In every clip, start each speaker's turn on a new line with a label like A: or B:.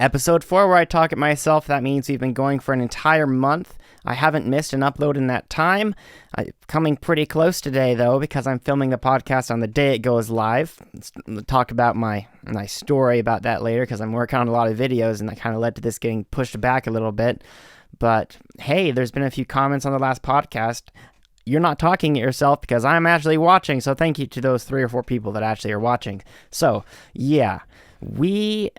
A: Episode 4, where I talk at myself. That means we've been going for an entire month. I haven't missed an upload in that time. Coming pretty close today, though, because I'm filming the podcast on the day it goes live. I'll talk about my story about that later, because I'm working on a lot of videos, and that kind of led to this getting pushed back a little bit. But, hey, there's been a few comments on the last podcast. You're not talking at yourself because I'm actually watching, so thank you to those 3 or 4 people that actually are watching. So, yeah, we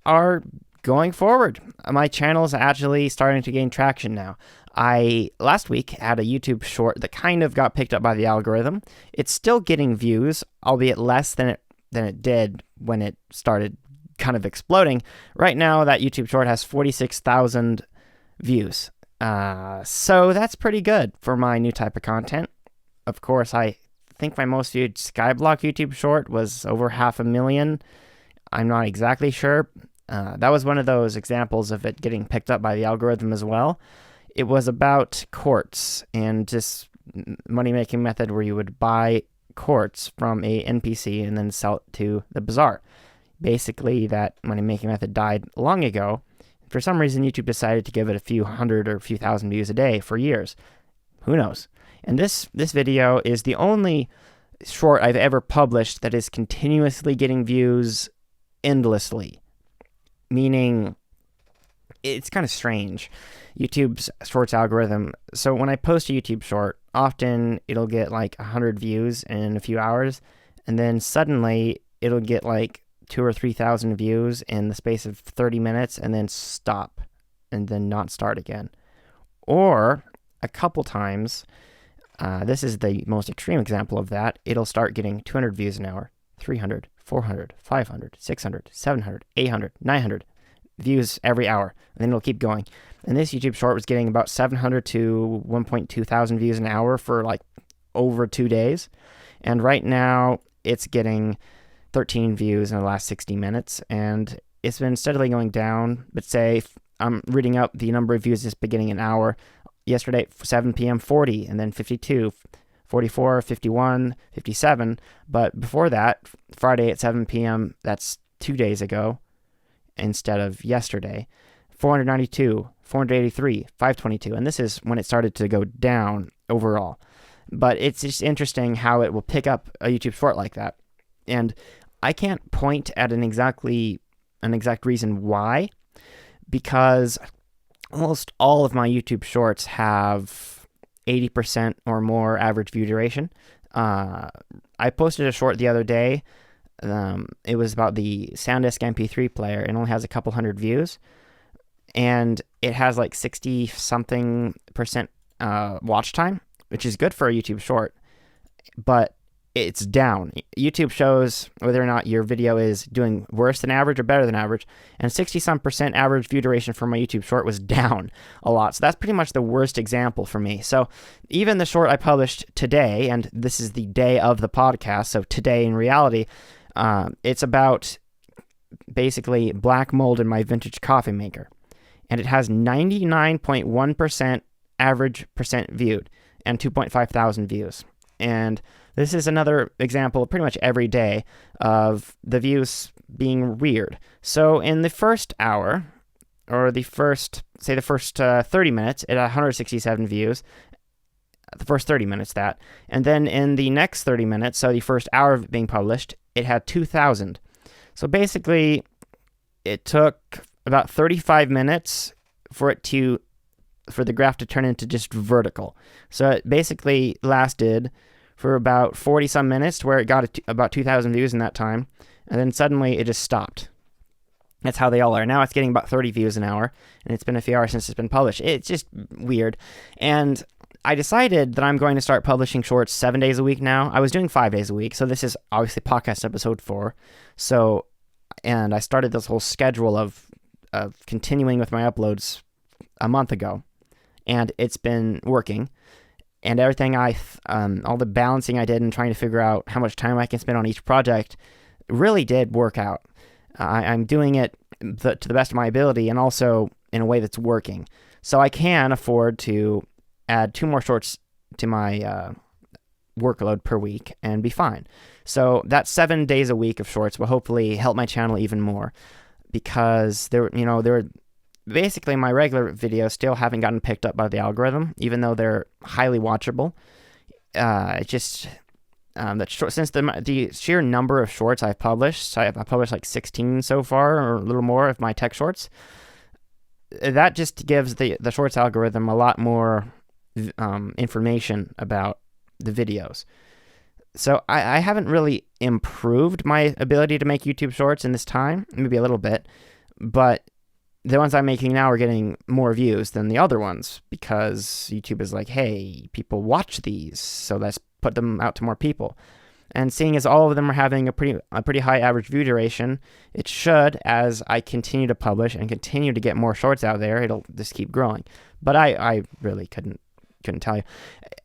A: are going forward. My channel is actually starting to gain traction now. I last week had a YouTube short that kind of got picked up by the algorithm. It's still getting views, albeit less than it did when it started kind of exploding. Right now, that YouTube short has 46,000 views. So that's pretty good for my new type of content. Of course, I think my most viewed Skyblock YouTube short was over 500,000. I'm not exactly sure. That was one of those examples of it getting picked up by the algorithm as well. It was about quartz and this money-making method where you would buy quartz from a NPC and then sell it to the bazaar. Basically, that money-making method died long ago. For some reason, YouTube decided to give it a few hundred or a few thousand views a day for years. Who knows? And this video is the only short I've ever published that is continuously getting views endlessly. Meaning, it's kind of strange, YouTube's shorts algorithm. So when I post a YouTube short, often it'll get like 100 views in a few hours, and then suddenly it'll get like 2,000 or 3,000 views in the space of 30 minutes, and then stop, and then not start again. Or, a couple times, this is the most extreme example of that, it'll start getting 200 views an hour, 300, 400, 500, 600, 700, 800, 900 views every hour, and then it'll keep going. And this YouTube short was getting about 700 to 1.2 thousand views an hour for like over 2 days. And right now, it's getting 13 views in the last 60 minutes, and it's been steadily going down. But say I'm reading out the number of views this beginning an hour. Yesterday, 7 p.m., 40, and then 52, 44, 51, 57. But before that, Friday at 7 p.m., that's 2 days ago instead of yesterday, 492, 483, 522. And this is when it started to go down overall. But it's just interesting how it will pick up a YouTube short like that. And I can't point at an exact reason why, because almost all of my YouTube shorts have 80% or more average view duration. I posted a short the other day. It was about the SanDisk MP3 player. It only has a couple hundred views, and it has like 60-something% watch time, which is good for a YouTube short, but it's down. YouTube shows whether or not your video is doing worse than average or better than average, and 60-some% average view duration for my YouTube short was down a lot. So that's pretty much the worst example for me. So even the short I published today, and this is the day of the podcast, so today in reality, it's about basically black mold in my vintage coffee maker. And it has 99.1% average percent viewed and 2.5 thousand views. And this is another example pretty much every day of the views being weird. So in the first hour, or the first 30 minutes, it had 167 views. The first 30 minutes, that. And then in the next 30 minutes, so the first hour of it being published, it had 2,000. So basically, it took about 35 minutes for the graph to turn into just vertical. So it basically lasted for about 40-some minutes, where it got about 2,000 views in that time, and then suddenly it just stopped. That's how they all are. Now it's getting about 30 views an hour, and it's been a few hours since it's been published. It's just weird. And I decided that I'm going to start publishing shorts 7 days a week now. I was doing 5 days a week, so this is obviously podcast episode 4. And I started this whole schedule of continuing with my uploads a month ago, and it's been working. And everything all the balancing I did and trying to figure out how much time I can spend on each project really did work out. I'm doing it to the best of my ability, and also in a way that's working. So I can afford to add 2 more shorts to my workload per week and be fine. So that 7 days a week of shorts will hopefully help my channel even more. because there were basically my regular videos still haven't gotten picked up by the algorithm, even though they're highly watchable. Since the sheer number of shorts I've published, so I've published like 16 so far, or a little more of my tech shorts. That just gives the shorts algorithm a lot more information about the videos. So I haven't really improved my ability to make YouTube shorts in this time, maybe a little bit, but the ones I'm making now are getting more views than the other ones because YouTube is like, hey, people watch these, so let's put them out to more people. And seeing as all of them are having a pretty high average view duration, it should, as I continue to publish and continue to get more shorts out there, it'll just keep growing. But I really couldn't tell you.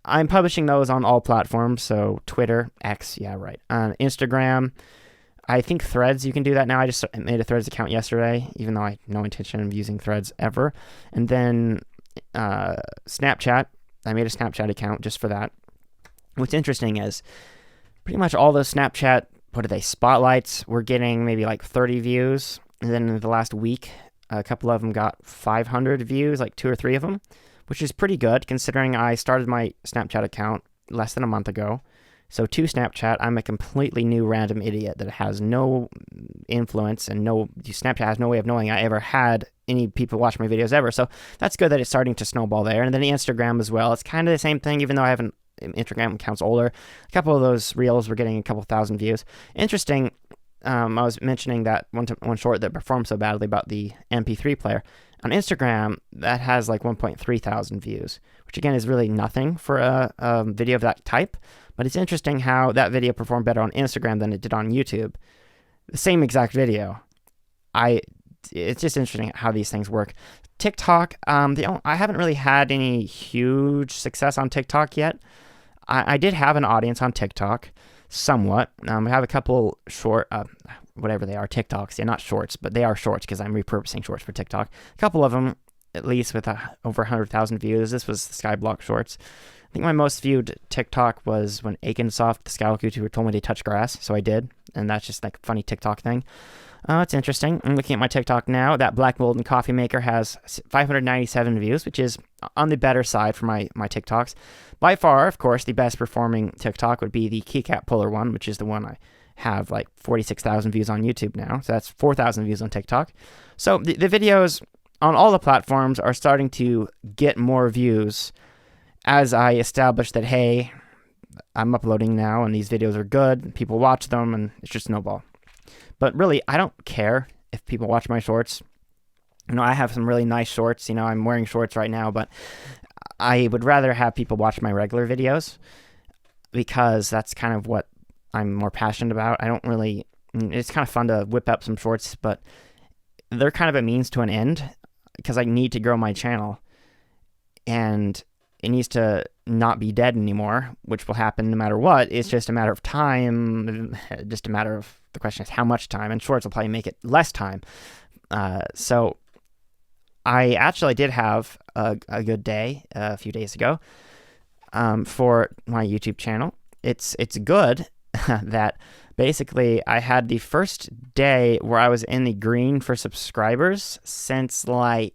A: I'm publishing those on all platforms, so Twitter, X, yeah, right, Instagram. I think Threads, you can do that now. I just made a Threads account yesterday, even though I had no intention of using Threads ever. And then Snapchat, I made a Snapchat account just for that. What's interesting is pretty much all those Snapchat, spotlights were getting maybe like 30 views. And then in the last week, a couple of them got 500 views, like 2 or 3 of them, which is pretty good considering I started my Snapchat account less than a month ago. So to Snapchat, I'm a completely new random idiot that has no influence and Snapchat has no way of knowing I ever had any people watch my videos ever. So that's good that it's starting to snowball there. And then the Instagram as well. It's kind of the same thing, even though I have an Instagram account's older. A couple of those reels were getting a couple thousand views. Interesting, I was mentioning that one short that performed so badly about the MP3 player. On Instagram, that has like 1.3 thousand views, which again is really nothing for a video of that type. But it's interesting how that video performed better on Instagram than it did on YouTube. The same exact video. It's just interesting how these things work. TikTok, I haven't really had any huge success on TikTok yet. I did have an audience on TikTok, somewhat. I have a couple short, whatever they are, TikToks. Yeah, not shorts, but they are shorts because I'm repurposing shorts for TikTok. A couple of them, at least, with over 100,000 views. This was the Skyblock shorts. I think my most viewed TikTok was when Akensoft, the Skyblock YouTuber, told me to touch grass, so I did, and that's just like a funny TikTok thing. It's interesting. I'm looking at my TikTok now. That Black Molten Coffee Maker has 597 views, which is on the better side for my TikToks. By far, of course, the best performing TikTok would be the Keycat Puller one, which is the one I have like 46,000 views on YouTube now. So that's 4,000 views on TikTok. So the videos on all the platforms are starting to get more views as I establish that, hey, I'm uploading now and these videos are good, people watch them, and it's just snowball. But really, I don't care if people watch my shorts. I have some really nice shorts. I'm wearing shorts right now, but I would rather have people watch my regular videos because that's kind of what I'm more passionate about. It's kind of fun to whip up some shorts, but they're kind of a means to an end because I need to grow my channel. And it needs to not be dead anymore, which will happen no matter what. It's just a matter of time, just a matter of, the question is how much time, and shorts will probably make it less time. So I actually did have a good day a few days ago for my YouTube channel. It's good that basically I had the first day where I was in the green for subscribers since like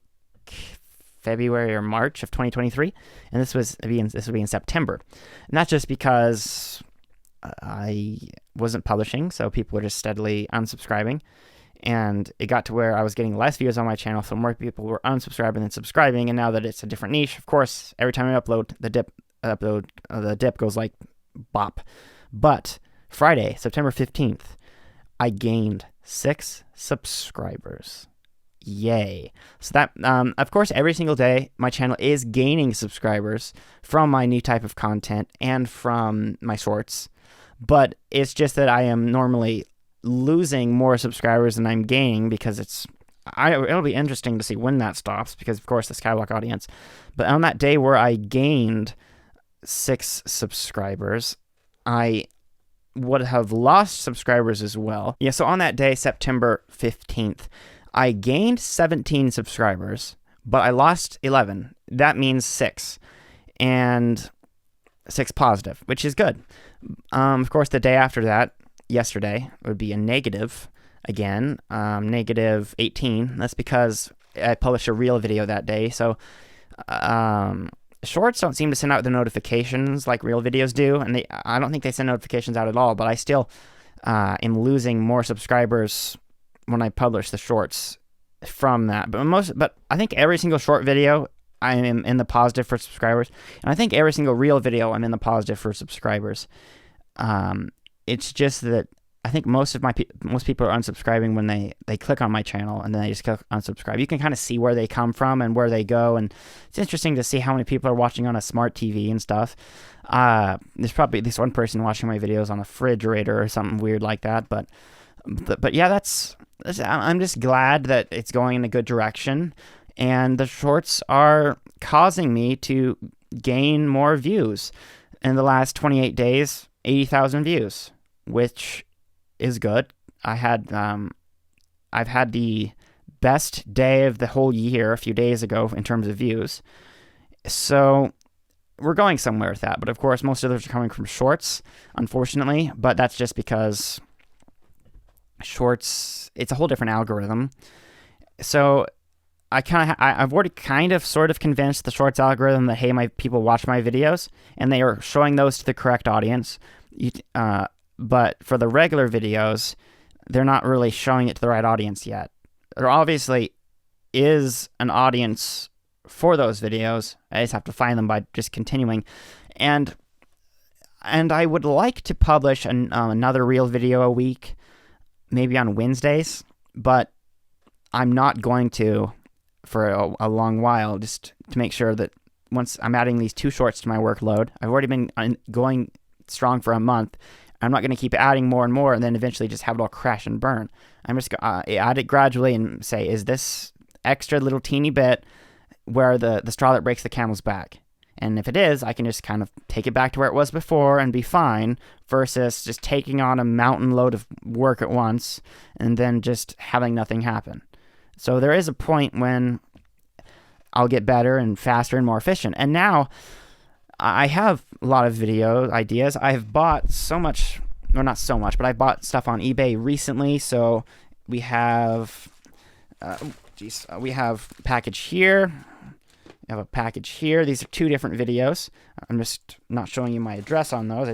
A: February or March of 2023, and this would be in September. And that's just because I wasn't publishing, so people were just steadily unsubscribing, and it got to where I was getting less views on my channel, so more people were unsubscribing than subscribing. And now that it's a different niche, of course, every time I upload, the dip goes like bop. But Friday, September 15th, I gained 6 subscribers. Yay. So that, of course, every single day, my channel is gaining subscribers from my new type of content and from my shorts. But it's just that I am normally losing more subscribers than I'm gaining because it'll be interesting to see when that stops because, of course, the Skyblock audience. But on that day where I gained 6 subscribers, I would have lost subscribers as well. Yeah, so on that day, September 15th, I gained 17 subscribers, but I lost 11. That means 6. And 6 positive, which is good. Of course, the day after that, yesterday, would be a negative. again, negative 18. That's because I published a reel video that day. So shorts don't seem to send out the notifications like real videos do, and I don't think they send notifications out at all, but I still am losing more subscribers when I publish the shorts from that. But I think every single short video I am in the positive for subscribers, and I think every single real video I'm in the positive for subscribers. It's just that I think most people are unsubscribing when they click on my channel and then they just click unsubscribe. You can kind of see where they come from and where they go, and it's interesting to see how many people are watching on a smart TV and stuff. There's probably this one person watching my videos on a refrigerator or something weird like that, but yeah, I'm just glad that it's going in a good direction, and the shorts are causing me to gain more views. In the last 28 days, 80,000 views, which is good. I've had the best day of the whole year a few days ago in terms of views. So we're going somewhere with that. But of course, most of those are coming from shorts, unfortunately. But that's just because shorts, it's a whole different algorithm. So I've already sort of convinced the shorts algorithm that, hey, my people watch my videos, and they are showing those to the correct audience. But for the regular videos, they're not really showing it to the right audience yet. There obviously is an audience for those videos. I just have to find them by just continuing. And I would like to publish another real video a week, maybe on Wednesdays, but I'm not going to for a long while, just to make sure that once I'm adding these 2 shorts to my workload, I've already been going strong for a month. I'm not going to keep adding more and more and then eventually just have it all crash and burn. I'm just going to add it gradually and say, is this extra little teeny bit where the straw that breaks the camel's back? And if it is, I can just kind of take it back to where it was before and be fine, versus just taking on a mountain load of work at once and then just having nothing happen. So there is a point when I'll get better and faster and more efficient. And now I have a lot of video ideas. I've bought so much, or not so much, but I bought stuff on eBay recently. So we have, we have a package here. We have a package here. These are 2 different videos. I'm just not showing you my address on those.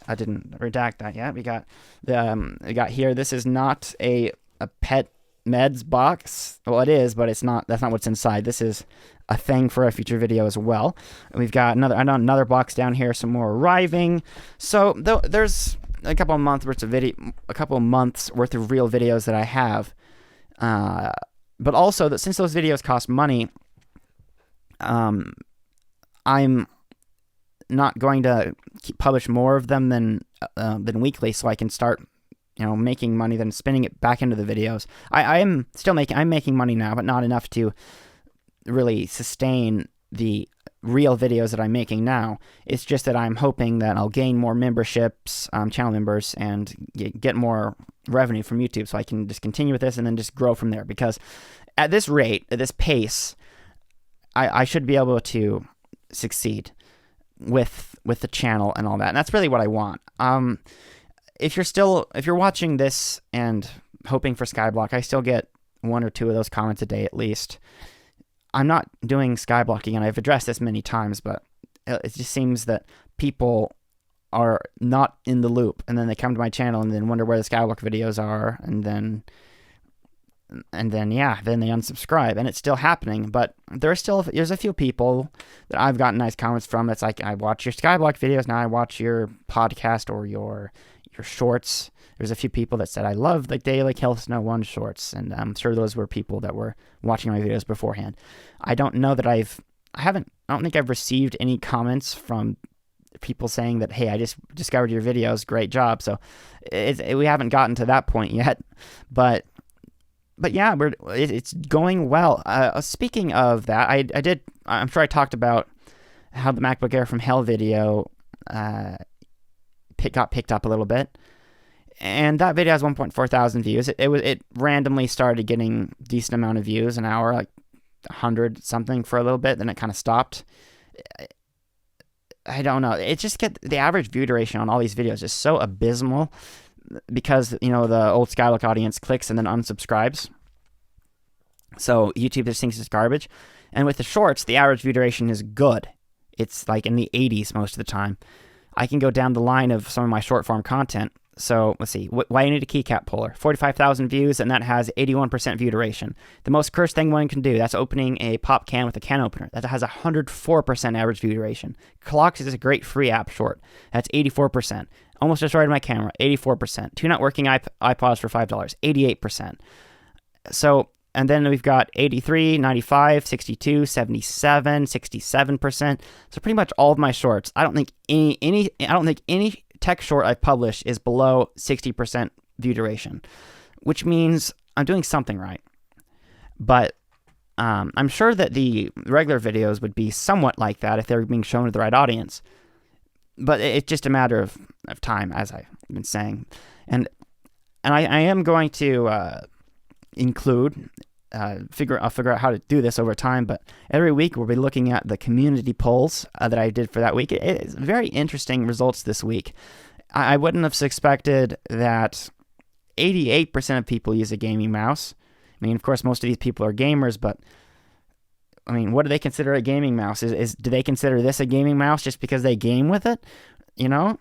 A: I didn't redact that yet. We got here. This is not a pet meds box. Well, it is, but that's not what's inside. This is a thing for a future video as well. We've got another box down here, some more arriving. So there's a couple of months worth of real videos that I have. But also that since those videos cost money, I'm not going to publish more of them than weekly, so I can start making money, then spinning it back into the videos. I'm making money now, but not enough to really sustain the real videos that I'm making now. It's just that I'm hoping that I'll gain more memberships, channel members, and get more revenue from YouTube, so I can just continue with this and then just grow from there. Because at this rate, at this pace, I should be able to succeed with the channel and all that. And that's really what I want. If you're watching this and hoping for Skyblock, I still get 1 or 2 of those comments a day at least. I'm not doing Skyblocking, and I've addressed this many times, but it just seems that people are not in the loop, and then they come to my channel and then wonder where the Skyblock videos are, and then then they unsubscribe, and it's still happening. But there's a few people that I've gotten nice comments from. That's like, I watch your Skyblock videos, now I watch your podcast or your shorts. There's a few people that said, I love the daily Kelson 01 shorts, and I'm sure those were people that were watching my videos beforehand. I don't know that I don't think I've received any comments from people saying that, hey, I just discovered your videos, great job. So we haven't gotten to that point yet, but yeah, it's going well. Speaking of that, I'm sure I talked about how the MacBook Air from Hell video got picked up a little bit. And that video has 1.4 thousand views. It randomly started getting decent amount of views an hour, like 100 something for a little bit. Then it kind of stopped. I don't know. It just the average view duration on all these videos is so abysmal because, the old Skyblock audience clicks and then unsubscribes. So YouTube just thinks it's garbage. And with the shorts, the average view duration is good. It's like in the 80s most of the time. I can go down the line of some of my short form content. So let's see, why you need a keycap puller? 45,000 views, and that has 81% view duration. The most cursed thing one can do, that's opening a pop can with a can opener. That has 104% average view duration. Clocks is a great free app short. That's 84%. Almost destroyed my camera, 84%. Two not working iPods for $5, 88%. So, and then we've got 83, 95, 62, 77, 67%. So pretty much all of my shorts. I don't think any tech short I've published is below 60% view duration, which means I'm doing something right. But I'm sure that the regular videos would be somewhat like that if they were being shown to the right audience. But it's just a matter of time, as I've been saying. And I am going to include, I'll figure out how to do this over time, but every week we'll be looking at the community polls that I did for that week. It's very interesting results this week. I wouldn't have expected that 88% of people use a gaming mouse. I mean, of course, most of these people are gamers, but I mean, what do they consider a gaming mouse? Do they consider this a gaming mouse just because they game with it? And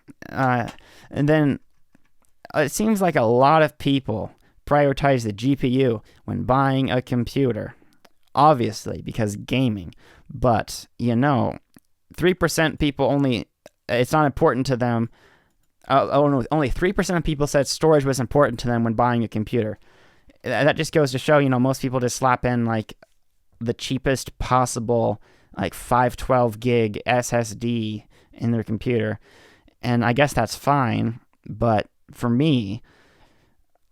A: then it seems like a lot of people prioritize the GPU when buying a computer, obviously because gaming. But 3% people only. It's not important to them. No, only 3% of people said storage was important to them when buying a computer. That just goes to show, most people just slap in like the cheapest possible, like 512 gig SSD in their computer. And I guess that's fine. But for me,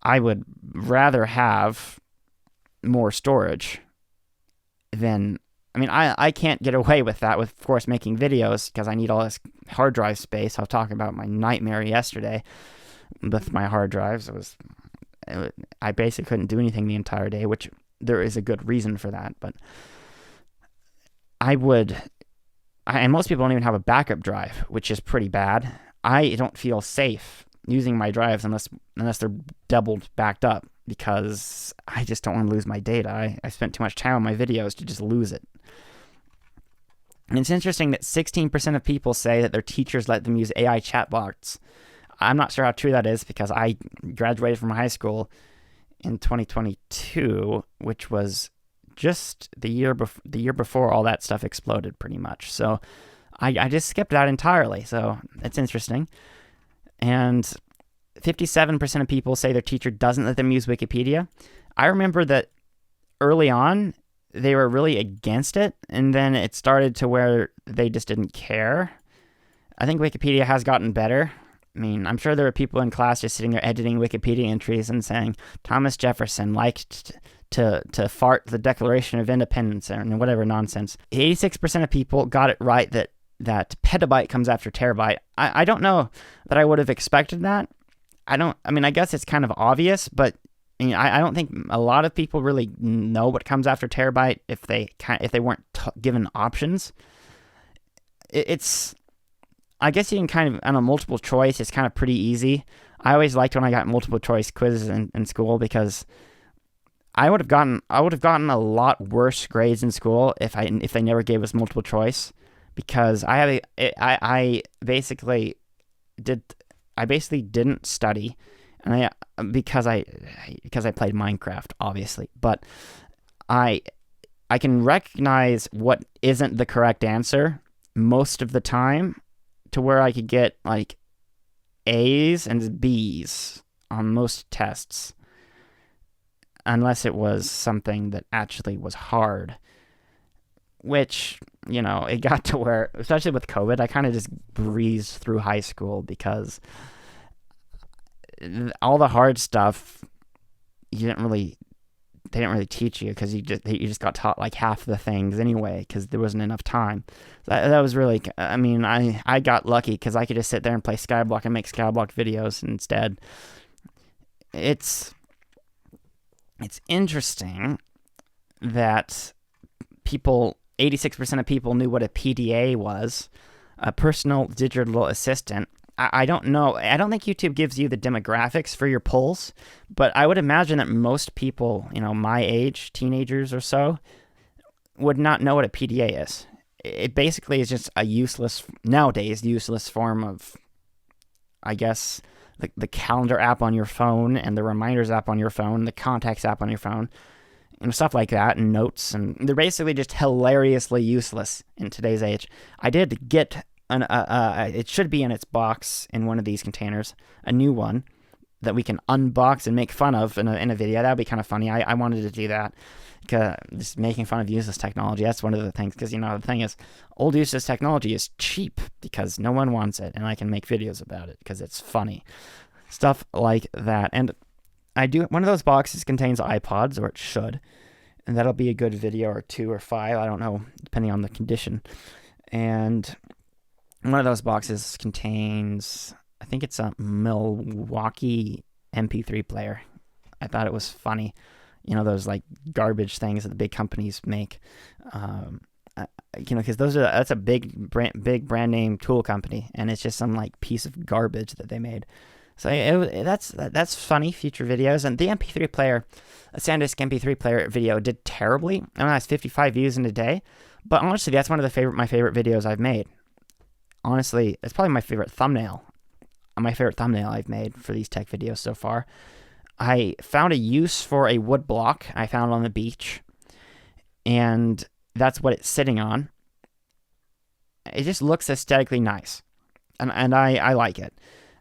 A: I would rather have more storage than, I can't get away with that with, of course, making videos because I need all this hard drive space. I was talking about my nightmare yesterday with my hard drives. I basically couldn't do anything the entire day, which there is a good reason for that. But and most people don't even have a backup drive, which is pretty bad. I don't feel safe using my drives unless they're doubled backed up because I just don't want to lose my data. I spent too much time on my videos to just lose it. And it's interesting that 16% of people say that their teachers let them use AI chatbots. I'm not sure how true that is because I graduated from high school in 2022, which was just the year before all that stuff exploded pretty much. So I just skipped that entirely. So it's interesting. And 57% of people say their teacher doesn't let them use Wikipedia. I remember that early on, they were really against it, and then it started to where they just didn't care. I think Wikipedia has gotten better. I mean, I'm sure there are people in class just sitting there editing Wikipedia entries and saying, Thomas Jefferson liked to fart the Declaration of Independence and whatever nonsense. 86% of people got it right that petabyte comes after terabyte. I don't know that I would have expected that. I guess it's kind of obvious, but I don't think a lot of people really know what comes after terabyte if they weren't given options. I guess you can kind of, on a multiple choice, it's kind of pretty easy. I always liked when I got multiple choice quizzes in school because I would have gotten a lot worse grades in school if they never gave us multiple choice, because I basically didn't study, and because I played Minecraft, obviously, but I can recognize what isn't the correct answer most of the time, to where I could get like A's and B's on most tests, unless it was something that actually was hard, which, it got to where, especially with COVID, I kind of just breezed through high school because all the hard stuff they didn't really teach you, because you just got taught like half the things anyway because there wasn't enough time. That was really, I got lucky because I could just sit there and play Skyblock and make Skyblock videos instead. It's interesting that 86% of people knew what a PDA was, a personal digital assistant, I don't know. I don't think YouTube gives you the demographics for your polls, but I would imagine that most people, my age, teenagers or so, would not know what a PDA is. It basically is just a nowadays useless form of, I guess, the calendar app on your phone and the reminders app on your phone, the contacts app on your phone, and stuff like that, and notes, and they're basically just hilariously useless in today's age. I did get it should be in its box in one of these containers, a new one that we can unbox and make fun of in a video. That would be kind of funny. I wanted to do that, just making fun of useless technology. That's one of the things, because the thing is, old useless technology is cheap because no one wants it, and I can make videos about it because it's funny. Stuff like that. And one of those boxes contains iPods, or it should, and that'll be a good video or 2 or 5, I don't know, depending on the condition. And one of those boxes contains, I think it's a Milwaukee MP3 player. I thought it was funny. Those like garbage things that the big companies make. Because that's a big brand name tool company, and it's just some like piece of garbage that they made. So that's funny. Future videos. And the MP3 player, a SanDisk MP3 player video did terribly. I don't know, it's 55 views in a day, but honestly, that's one of my favorite videos I've made. Honestly, it's probably my favorite thumbnail I've made for these tech videos so far. I found a use for a wood block I found on the beach, and that's what it's sitting on. It just looks aesthetically nice, and I like it.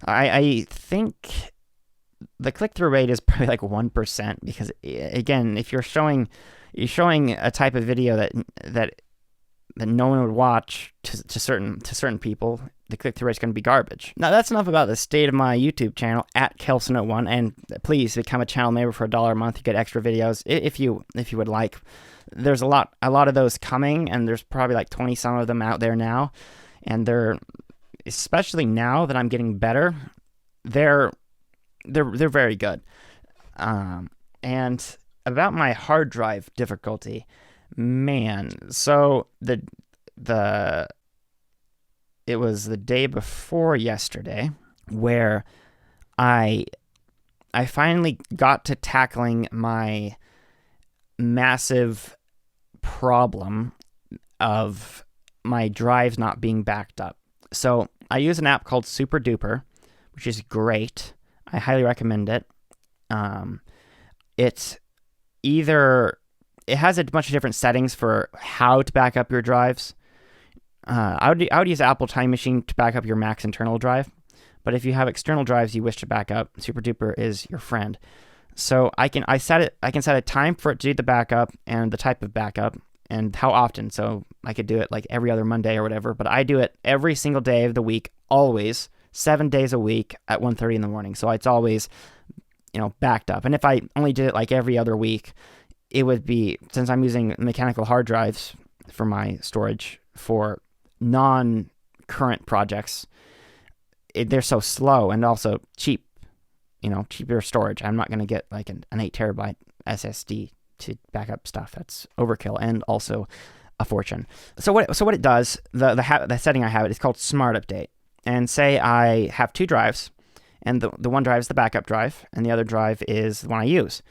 A: I think the click-through rate is probably like 1%, because again, if you're showing a type of video that no one would watch to certain people, the click-through rate is going to be garbage. Now, that's enough about the state of my YouTube channel at Kelson01, and please become a channel member for $1 a month. You get extra videos if you would like. There's a lot of those coming, and there's probably like 20 some of them out there now, and they're, especially now that I'm getting better, they're very good. And about my hard drive difficulty, man, so it was the day before yesterday where I finally got to tackling my massive problem of my drives not being backed up. So I use an app called Super Duper, which is great. I highly recommend it. It has a bunch of different settings for how to back up your drives. I would use Apple Time Machine to back up your Mac's internal drive, but if you have external drives you wish to back up, Super Duper is your friend. So I can set a time for it to do the backup and the type of backup and how often. So I could do it like every other Monday or whatever, but I do it every single day of the week, always, 7 days a week at 1:30 in the morning. So it's always, backed up. And if I only did it like every other week, it would be, since I'm using mechanical hard drives for my storage for non-current projects, they're so slow and also cheap, cheaper storage. I'm not going to get like an 8 terabyte SSD to back up stuff. That's overkill and also a fortune. So what it does, the setting I have, it's called Smart Update. And say I have 2 drives, and the one drive is the backup drive, and the other drive is the one I use.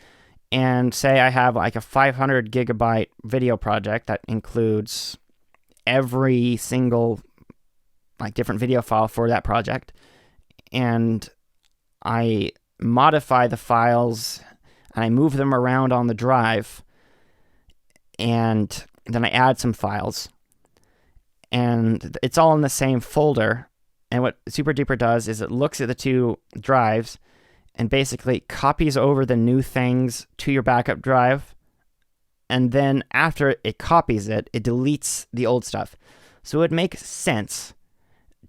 A: And say I have like a 500 gigabyte video project that includes every single like different video file for that project, and I modify the files and I move them around on the drive, and then I add some files, and it's all in the same folder. And what Super Duper does is it looks at the 2 drives and basically copies over the new things to your backup drive, and then after it copies it deletes the old stuff. So it makes sense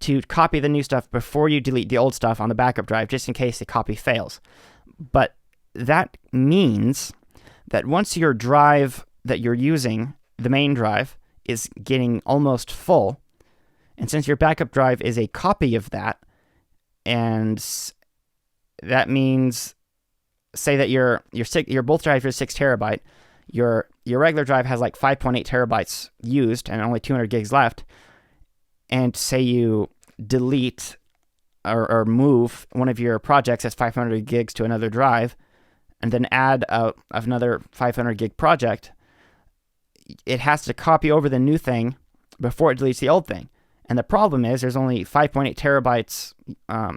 A: to copy the new stuff before you delete the old stuff on the backup drive, just in case the copy fails. But that means that once your drive that you're using, the main drive, is getting almost full, and since your backup drive is a copy of that, and that means, say that your both drives are 6 terabyte, your regular drive has like 5.8 terabytes used and only 200 gigs left, and say you delete or move one of your projects that's 500 gigs to another drive, and then add another 500 gig project, it has to copy over the new thing before it deletes the old thing. And the problem is there's only 5.8 terabytes.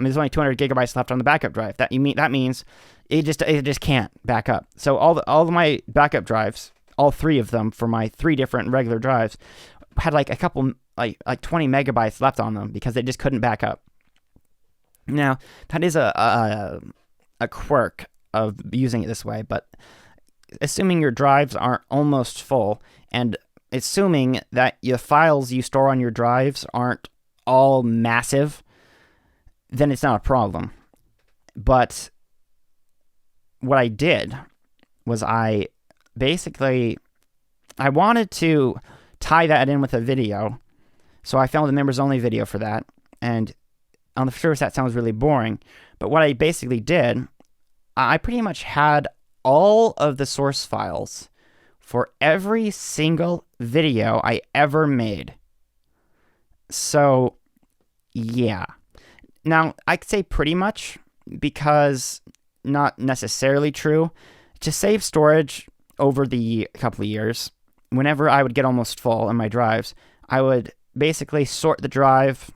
A: There's only 200 gigabytes left on the backup drive. That means it just can't back up. So all of my backup drives, all three of them for my three different regular drives, had like a couple like 20 megabytes left on them because it just couldn't back up. Now that is a quirk of using it this way, but assuming your drives aren't almost full, and assuming that the files you store on your drives aren't all massive, then it's not a problem. But what I did was I wanted to tie that in with a video, so I filmed a members-only video for that, and on the surface that sounds really boring, but what I basically did, I pretty much had all of the source files for every single video I ever made. So, yeah. Now, I could say pretty much, because not necessarily true. To save storage over the couple of years, whenever I would get almost full on my drives, I would basically sort the drive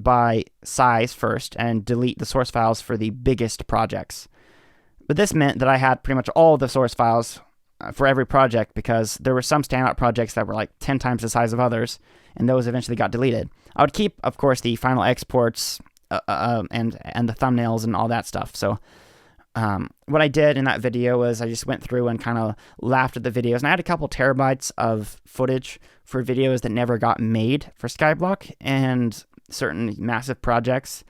A: by size first and delete the source files for the biggest projects. But this meant that I had pretty much all the source files for every project, because there were some standout projects that were like 10 times the size of others, and those eventually got deleted. I would keep, of course, the final exports and the thumbnails and all that stuff. So what I did in that video was I just went through and kind of laughed at the videos, and I had a couple terabytes of footage for videos that never got made for Skyblock, and certain massive projects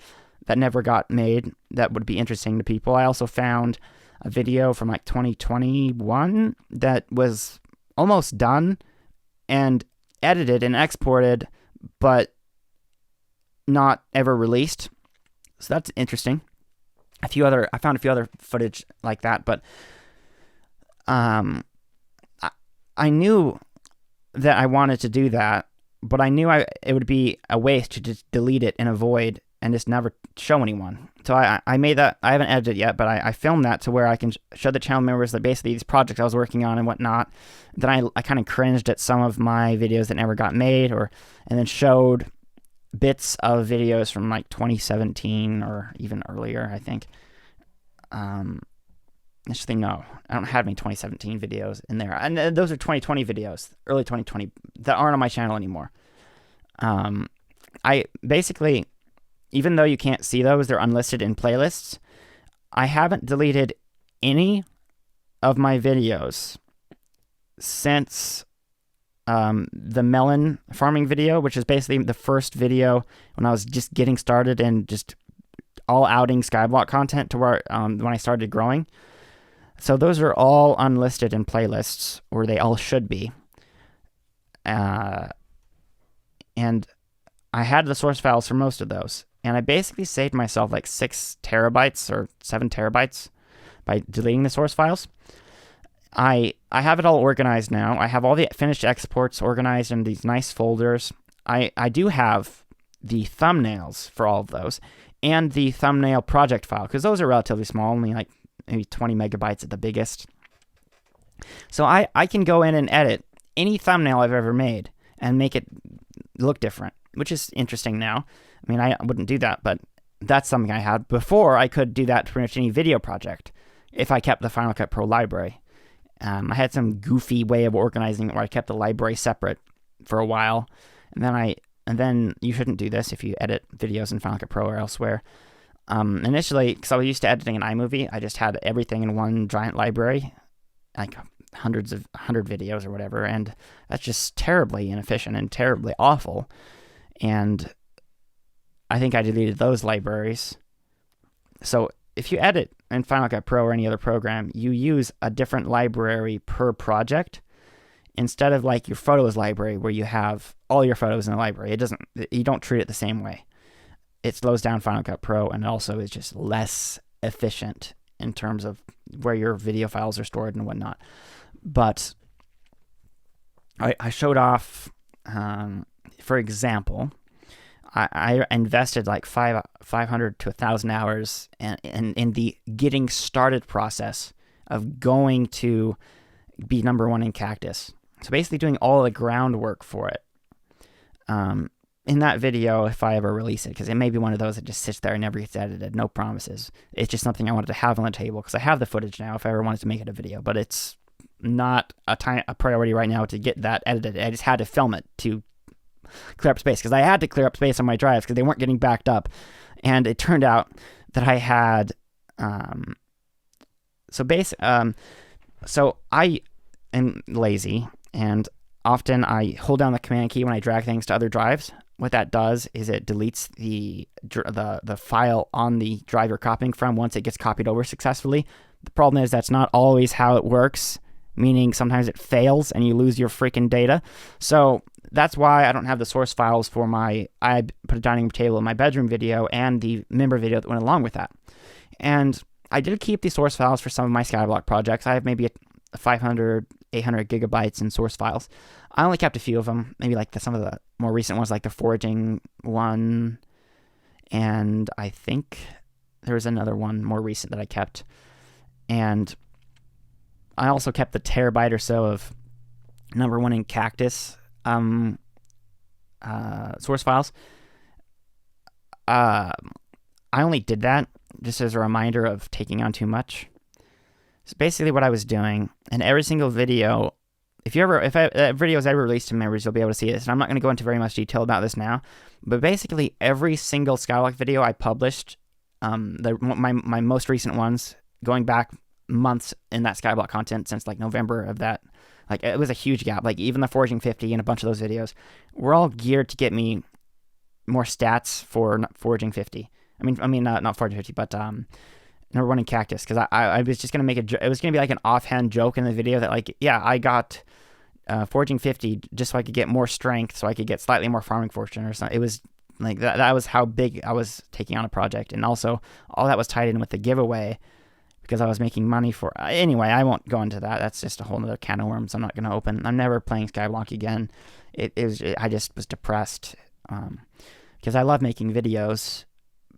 A: that never got made that would be interesting to people. I also found a video from like 2021 that was almost done and edited and exported, but not ever released. So that's interesting. I found a few other footage like that, but I knew that I wanted to do that, but I knew it would be a waste to just delete it and avoid and just never show anyone. So I made that. I haven't edited it yet, but I filmed that to where I can show the channel members that basically these projects I was working on and whatnot. Then I kind of cringed at some of my videos that never got made, and then showed bits of videos from like 2017 or even earlier, I think. Actually, no, I don't have any 2017 videos in there. And those are 2020 videos, early 2020, that aren't on my channel anymore. I basically, even though you can't see those, they're unlisted in playlists. I haven't deleted any of my videos since the melon farming video, which is basically the first video when I was just getting started and just all outing Skyblock content to where when I started growing. So those are all unlisted in playlists, or they all should be. And I had the source files for most of those. And I basically saved myself like 6 terabytes or 7 terabytes by deleting the source files. I have it all organized now. I have all the finished exports organized in these nice folders. I do have the thumbnails for all of those and the thumbnail project file, because those are relatively small, only like maybe 20 megabytes at the biggest. So I can go in and edit any thumbnail I've ever made and make it look different, which is interesting now. I mean, I wouldn't do that, but that's something I had. Before, I could do that to pretty much any video project if I kept the Final Cut Pro library. I had some goofy way of organizing it where I kept the library separate for a while, and then you shouldn't do this if you edit videos in Final Cut Pro or elsewhere. Initially, because I was used to editing an iMovie, I just had everything in one giant library, like 100 videos or whatever, and that's just terribly inefficient and terribly awful. And I think I deleted those libraries. So if you edit in Final Cut Pro or any other program, you use a different library per project instead of like your photos library where you have all your photos in a library. You don't treat it the same way. It slows down Final Cut Pro, and also is just less efficient in terms of where your video files are stored and whatnot. But I showed off, for example, I invested like 500 to 1,000 hours in the getting started process of going to be #1 in Cactus. So basically doing all the groundwork for it. In that video, if I ever release it, because it may be one of those that just sits there and never gets edited, no promises. It's just something I wanted to have on the table because I have the footage now if I ever wanted to make it a video, but it's not a priority right now to get that edited. I just had to film it to clear up space because I had to clear up space on my drives because they weren't getting backed up. And it turned out that I had, so I am lazy, and often I hold down the command key when I drag things to other drives. What that does is it deletes the file on the drive you're copying from once it gets copied over successfully. The problem is that's not always how it works, meaning sometimes it fails and you lose your freaking data. So that's why I don't have the source files for I put a dining room table in my bedroom video and the member video that went along with that. And I did keep the source files for some of my Skyblock projects. I have maybe 500, 800 gigabytes in source files. I only kept a few of them, maybe like some of the more recent ones, like the foraging one, and I think there was another one more recent that I kept. And I also kept the terabyte or so of #1 in Cactus source files. I only did that just as a reminder of taking on too much. So basically what I was doing, and every single video, if videos ever released to members, you'll be able to see this. And I'm not going to go into very much detail about this now, but basically every single Skyblock video I published, my most recent ones, going back months in that Skyblock content since like November of that, like it was a huge gap. Like even the Foraging 50 and a bunch of those videos were all geared to get me more stats for Foraging 50. I mean not Foraging 50, but #1 in Cactus, because I was just going to it was going to be like an offhand joke in the video that like, yeah, I got Foraging 50 just so I could get more strength, so I could get slightly more farming fortune or something. It was like that was how big I was taking on a project. And also all that was tied in with the giveaway because I was making money for anyway, I won't go into that. That's just a whole nother can of worms I'm not going to open. I'm never playing Skyblock again. I just was depressed because I love making videos,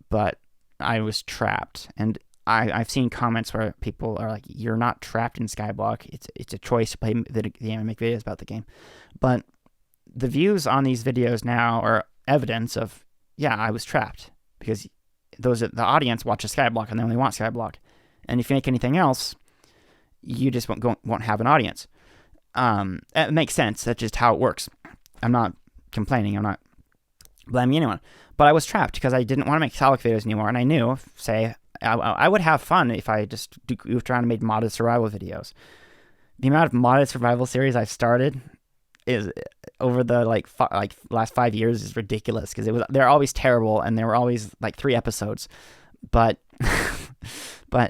A: but I was trapped. And I've seen comments where people are like, "You're not trapped in Skyblock. It's a choice to play the game and make videos about the game." But the views on these videos now are evidence of, yeah, I was trapped because the audience watches Skyblock and they only want Skyblock. And if you make anything else, you just won't have an audience. It makes sense. That's just how it works. I'm not complaining. I'm not blaming anyone. But I was trapped because I didn't want to make Skyblock videos anymore, and I knew, I would have fun if I just goofed around and made modded survival videos. The amount of modded survival series I've started is over the last 5 years is ridiculous because they're always terrible and they were always like 3 episodes. But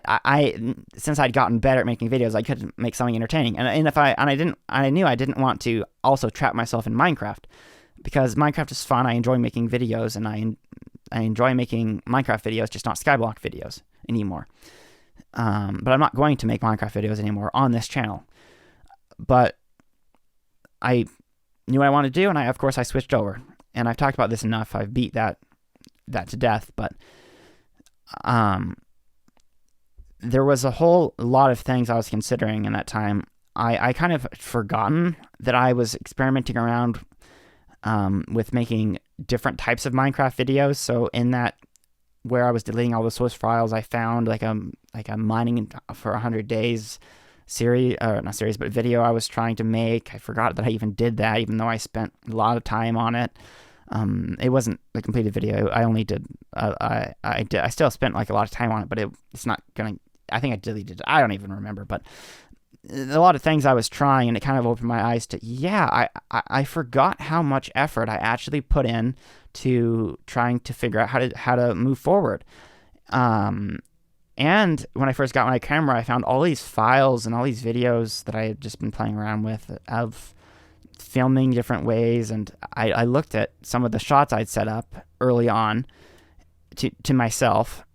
A: I since I'd gotten better at making videos, I could make something entertaining. And I knew I didn't want to also trap myself in Minecraft because Minecraft is fun. I enjoy making videos, and I enjoy making Minecraft videos, just not Skyblock videos anymore. But I'm not going to make Minecraft videos anymore on this channel. But I knew what I wanted to do, and of course I switched over. And I've talked about this enough. I've beat that to death. But there was a whole lot of things I was considering in that time. I kind of forgotten that I was experimenting around with making different types of Minecraft videos. So in that, where I was deleting all the source files, I found like a mining for 100 days video I was trying to make. I forgot that I even did that, even though I spent a lot of time on it. It wasn't the completed video. I only did. I still spent like a lot of time on it, but it's not gonna. I think I deleted it. I don't even remember, but a lot of things I was trying, and it kind of opened my eyes to, I forgot how much effort I actually put in to trying to figure out how to move forward. And when I first got my camera, I found all these files and all these videos that I had just been playing around with of filming different ways, and I looked at some of the shots I'd set up early on to myself,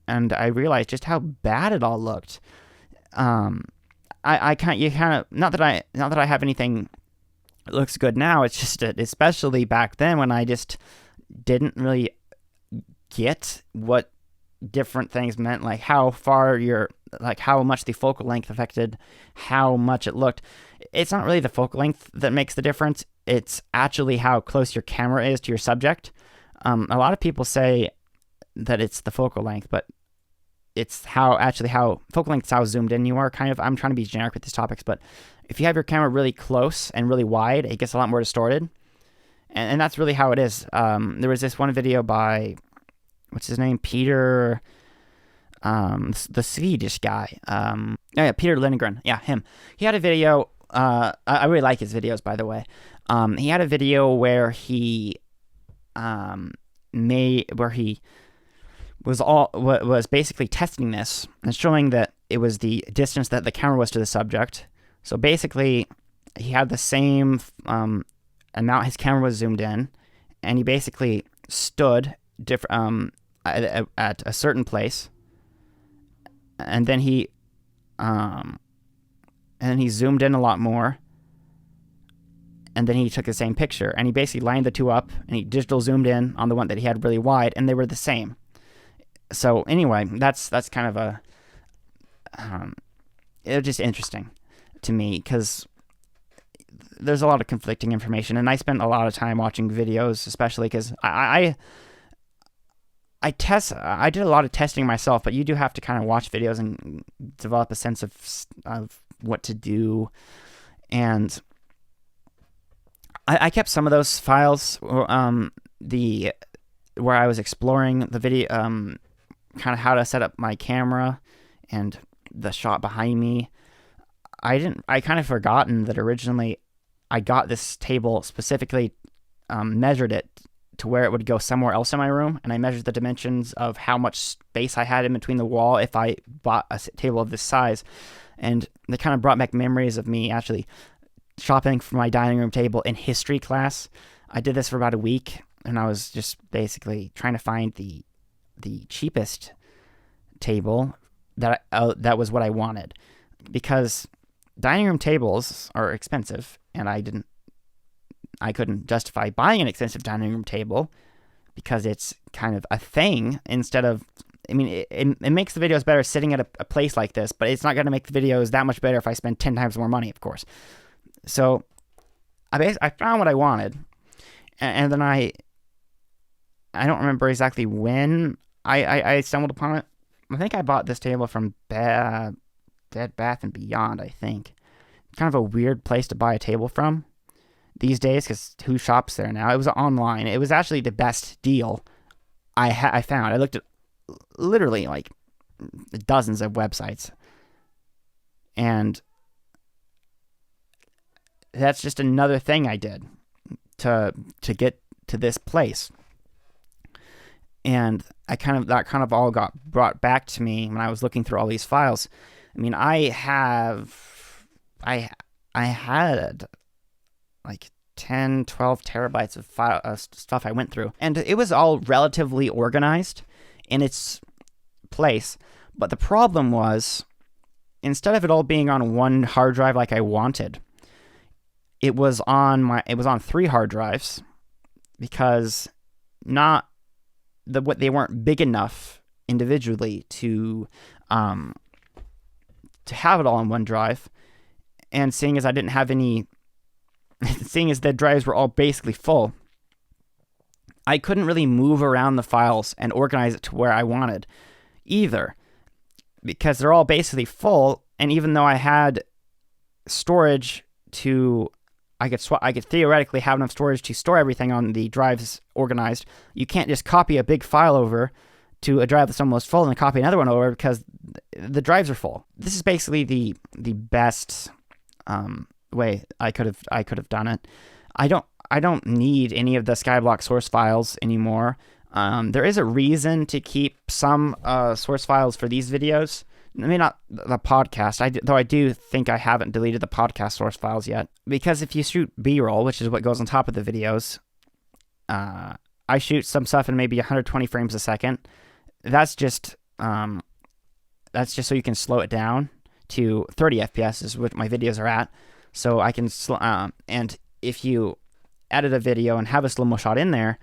A: and I realized just how bad it all looked. Not that I have anything that looks good now. It's just that, especially back then when I just didn't really get what different things meant, like how far how much the focal length affected how much it looked. It's not really the focal length that makes the difference. It's actually how close your camera is to your subject. A lot of people say that it's the focal length, but it's how focal length is how zoomed in you are, kind of. I'm trying to be generic with these topics, but if you have your camera really close and really wide, it gets a lot more distorted. And that's really how it is. There was this one video by, what's his name? Peter, the Swedish guy. Peter Lindgren. Yeah, him. He had a video. I really like his videos, by the way. He had a video where he was basically testing this and showing that it was the distance that the camera was to the subject. So basically, he had the same amount his camera was zoomed in, and he basically stood at a certain place, and then he zoomed in a lot more, and then he took the same picture, and he basically lined the two up, and he digital zoomed in on the one that he had really wide, and they were the same. So anyway, that's kind of it was just interesting to me, because there's a lot of conflicting information, and I spent a lot of time watching videos, especially because I did a lot of testing myself, but you do have to kind of watch videos and develop a sense of what to do. And I kept some of those files, where I was exploring the video, kind of how to set up my camera and the shot behind me. I kind of forgotten that originally I got this table specifically, measured it to where it would go somewhere else in my room, and I measured the dimensions of how much space I had in between the wall if I bought a table of this size, and it kind of brought back memories of me actually shopping for my dining room table in history class. I did this for about a week, and I was just basically trying to find the cheapest table that was what I wanted, because dining room tables are expensive, and I couldn't justify buying an expensive dining room table because it's kind of a thing instead of, I mean, it makes the videos better sitting at a place like this, but it's not going to make the videos that much better if I spend 10 times more money, of course. So I found what I wanted, and then I don't remember exactly when I stumbled upon it. I think I bought this table from Bed Bath & Beyond, I think. Kind of a weird place to buy a table from these days, because who shops there now? It was online. It was actually the best deal I found. I looked at literally like dozens of websites, and that's just another thing I did to get to this place. And that kind of all got brought back to me when I was looking through all these files. I mean, I had like 10, 12 terabytes of stuff I went through, and it was all relatively organized in its place. But the problem was, instead of it all being on one hard drive like I wanted, it was on 3 hard drives, because they weren't big enough individually to have it all on one drive. And seeing as the drives were all basically full, I couldn't really move around the files and organize it to where I wanted either, because they're all basically full. And even though I had storage I could theoretically have enough storage to store everything on the drives organized. You can't just copy a big file over to a drive that's almost full and copy another one over, because the drives are full. This is basically the best way I could have done it. I don't need any of the Skyblock source files anymore. There is a reason to keep some source files for these videos. I mean, not the podcast, though I do think I haven't deleted the podcast source files yet. Because if you shoot B-roll, which is what goes on top of the videos, I shoot some stuff in maybe 120 frames a second. That's just so you can slow it down to 30 FPS is what my videos are at. So I can and if you edit a video and have a slow-mo shot in there,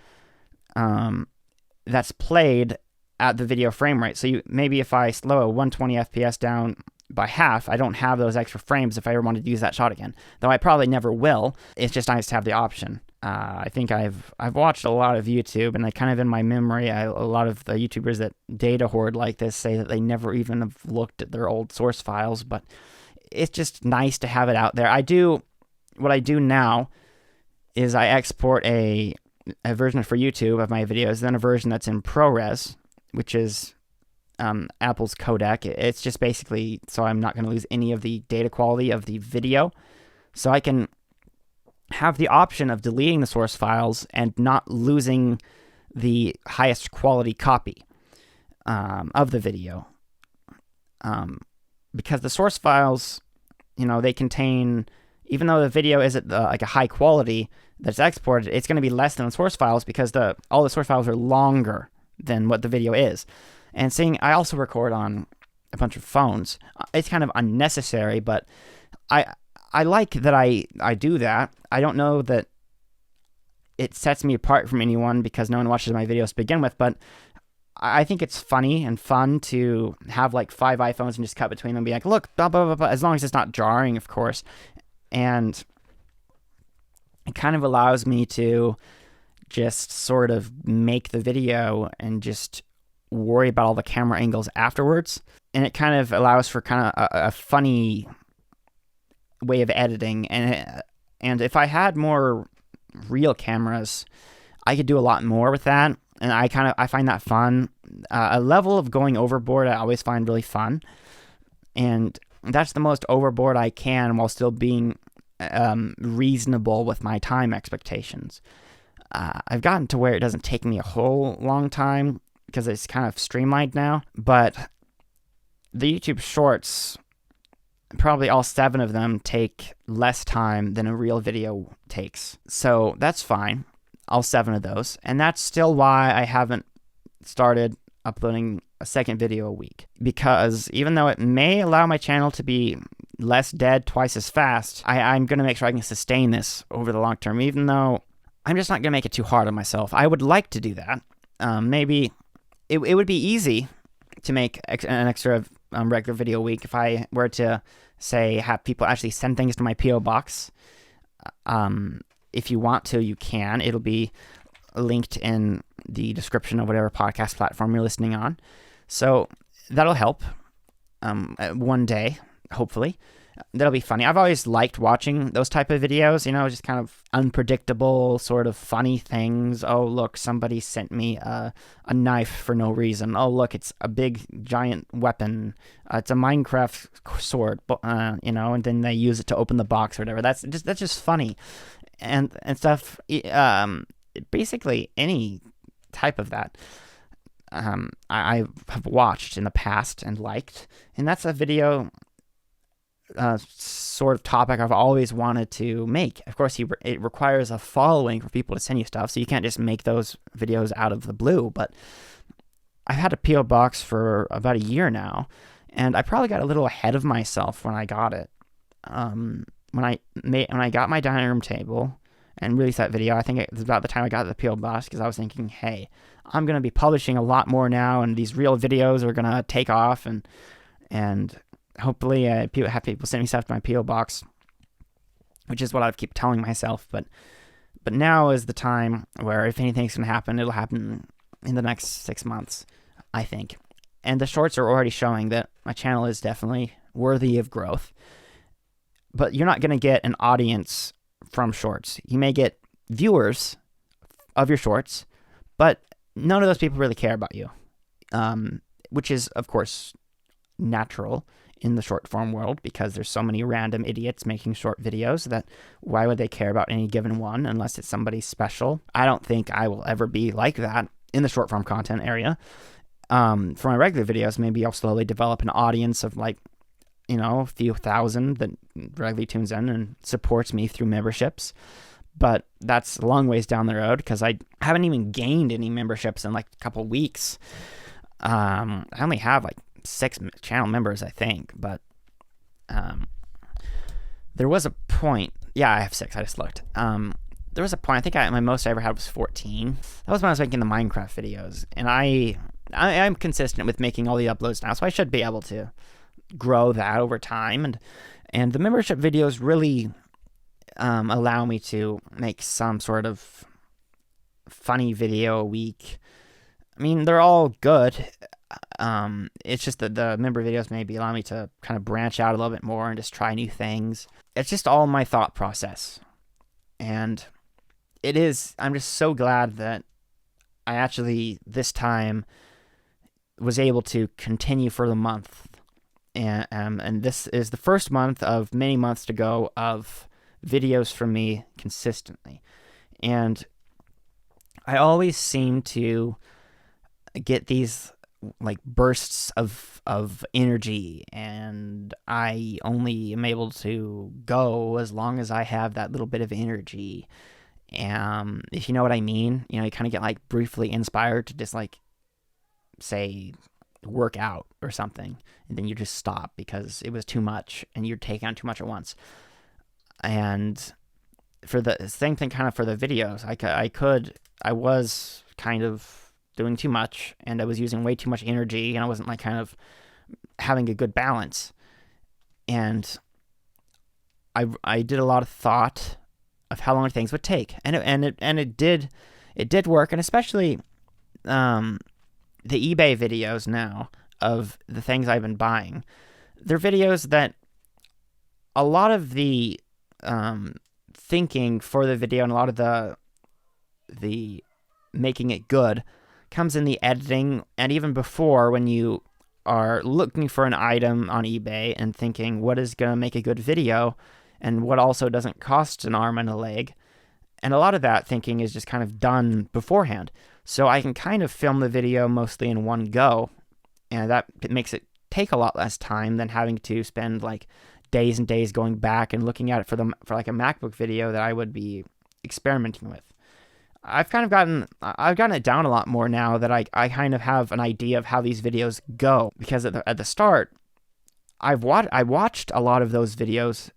A: that's played at the video frame rate. So maybe if I slow a 120 FPS down by half, I don't have those extra frames if I ever wanted to use that shot again. Though I probably never will. It's just nice to have the option. I think I've watched a lot of YouTube, and I kind of in my memory, a lot of the YouTubers that data hoard like this say that they never even have looked at their old source files, but it's just nice to have it out there. What I do now is I export a version for YouTube of my videos, then a version that's in ProRes, which is Apple's codec. It's just basically so I'm not going to lose any of the data quality of the video. So I can have the option of deleting the source files and not losing the highest quality copy of the video. Because the source files, they contain, even though the video isn't like a high quality that's exported, it's going to be less than the source files because all the source files are longer than what the video is. And seeing I also record on a bunch of phones, it's kind of unnecessary, but I like that I do that. I don't know that it sets me apart from anyone because no one watches my videos to begin with, but I think it's funny and fun to have like 5 iPhones and just cut between them and be like, look, blah, blah, blah, blah, as long as it's not jarring, of course. And it kind of allows me to just sort of make the video and just worry about all the camera angles afterwards. And it kind of allows for kind of a funny way of editing. And if I had more real cameras, I could do a lot more with that. And I find that fun. A level of going overboard I always find really fun. And that's the most overboard I can while still being reasonable with my time expectations. I've gotten to where it doesn't take me a whole long time because it's kind of streamlined now. But the YouTube Shorts, probably all 7 of them take less time than a real video takes. So that's fine. All 7 of those. And that's still why I haven't started uploading a second video a week. Because even though it may allow my channel to be less dead twice as fast, I'm going to make sure I can sustain this over the long term, even though I'm just not going to make it too hard on myself. I would like to do that. Maybe it would be easy to make an extra regular video a week if I were to, say, have people actually send things to my P.O. box. If you want to, you can. It'll be linked in the description of whatever podcast platform you're listening on. So that'll help one day, hopefully. That'll be funny. I've always liked watching those type of videos, just kind of unpredictable, sort of funny things. Oh, look, somebody sent me a knife for no reason. Oh, look, it's a big, giant weapon. It's a Minecraft sword, and then they use it to open the box or whatever. That's just funny. And stuff, basically any type of that I have watched in the past and liked. And that's a video sort of topic I've always wanted to make. Of course, it requires a following for people to send you stuff, so you can't just make those videos out of the blue. But I've had a P.O. box for about a year now, and I probably got a little ahead of myself when I got it. When I got my dining room table and released that video, I think it was about the time I got the P.O. box, because I was thinking, hey, I'm going to be publishing a lot more now, and these real videos are going to take off, and hopefully have people send me stuff to my P.O. box, which is what I keep telling myself. But now is the time where if anything's going to happen, it'll happen in the next 6 months, I think. And the shorts are already showing that my channel is definitely worthy of growth. But you're not going to get an audience from shorts. You may get viewers of your shorts, but none of those people really care about you, which is, of course, natural in the short form world because there's so many random idiots making short videos that why would they care about any given one unless it's somebody special? I don't think I will ever be like that in the short form content area. For my regular videos, maybe I'll slowly develop an audience of a few thousand that regularly tunes in and supports me through memberships. But that's a long ways down the road because I haven't even gained any memberships in like a couple weeks. I only have like 6 channel members, I think, but there was a point. Yeah, I have 6. I just looked. there was a point, I think my most I ever had was 14. That was when I was making the Minecraft videos. And I'm consistent with making all the uploads now, so I should be able to grow that over time. And the membership videos really allow me to make some sort of funny video a week. I mean, they're all good. It's just that the member videos maybe allow me to kind of branch out a little bit more and just try new things. It's just all my thought process. And I'm just so glad that I actually, this time, was able to continue for the month. And this is the first month of many months to go of videos from me consistently. And I always seem to get these like bursts of energy, and I only am able to go as long as I have that little bit of energy. If you know what I mean, you kind of get like briefly inspired to just like say work out or something, and then you just stop because it was too much and you're taking on too much at once. And for the same thing kind of for the videos, I was kind of doing too much, and I was using way too much energy, and I wasn't like kind of having a good balance. And I did a lot of thought of how long things would take, and it did work, and especially the eBay videos now of the things I've been buying. They're videos that a lot of the thinking for the video and a lot of the making it good comes in the editing, and even before, when you are looking for an item on eBay and thinking what is going to make a good video and what also doesn't cost an arm and a leg. And a lot of that thinking is just kind of done beforehand. So I can kind of film the video mostly in one go, and that makes it take a lot less time than having to spend like days and days going back and looking at it for like a MacBook video that I would be experimenting with. I've gotten it down a lot more now that I kind of have an idea of how these videos go, because at the start, I watched a lot of those videos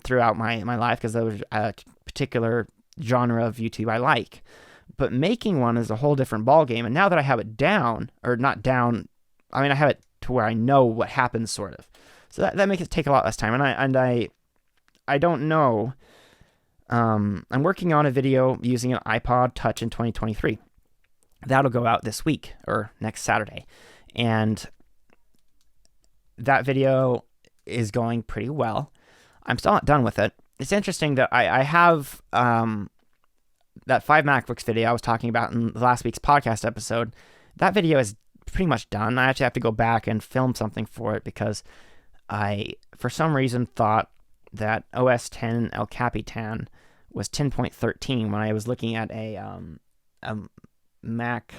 A: throughout my life because there was a particular genre of YouTube I like. But making one is a whole different ballgame, and now that I have it down, or not down, I mean I have it to where I know what happens sort of. So that makes it take a lot less time, and I don't know. I'm working on a video using an iPod Touch in 2023. That'll go out this week or next Saturday. And that video is going pretty well. I'm still not done with it. It's interesting that I have that 5 MacBooks video I was talking about in last week's podcast episode. That video is pretty much done. I actually have to go back and film something for it because I, for some reason, thought that OS X El Capitan was 10.13 when I was looking at a Mac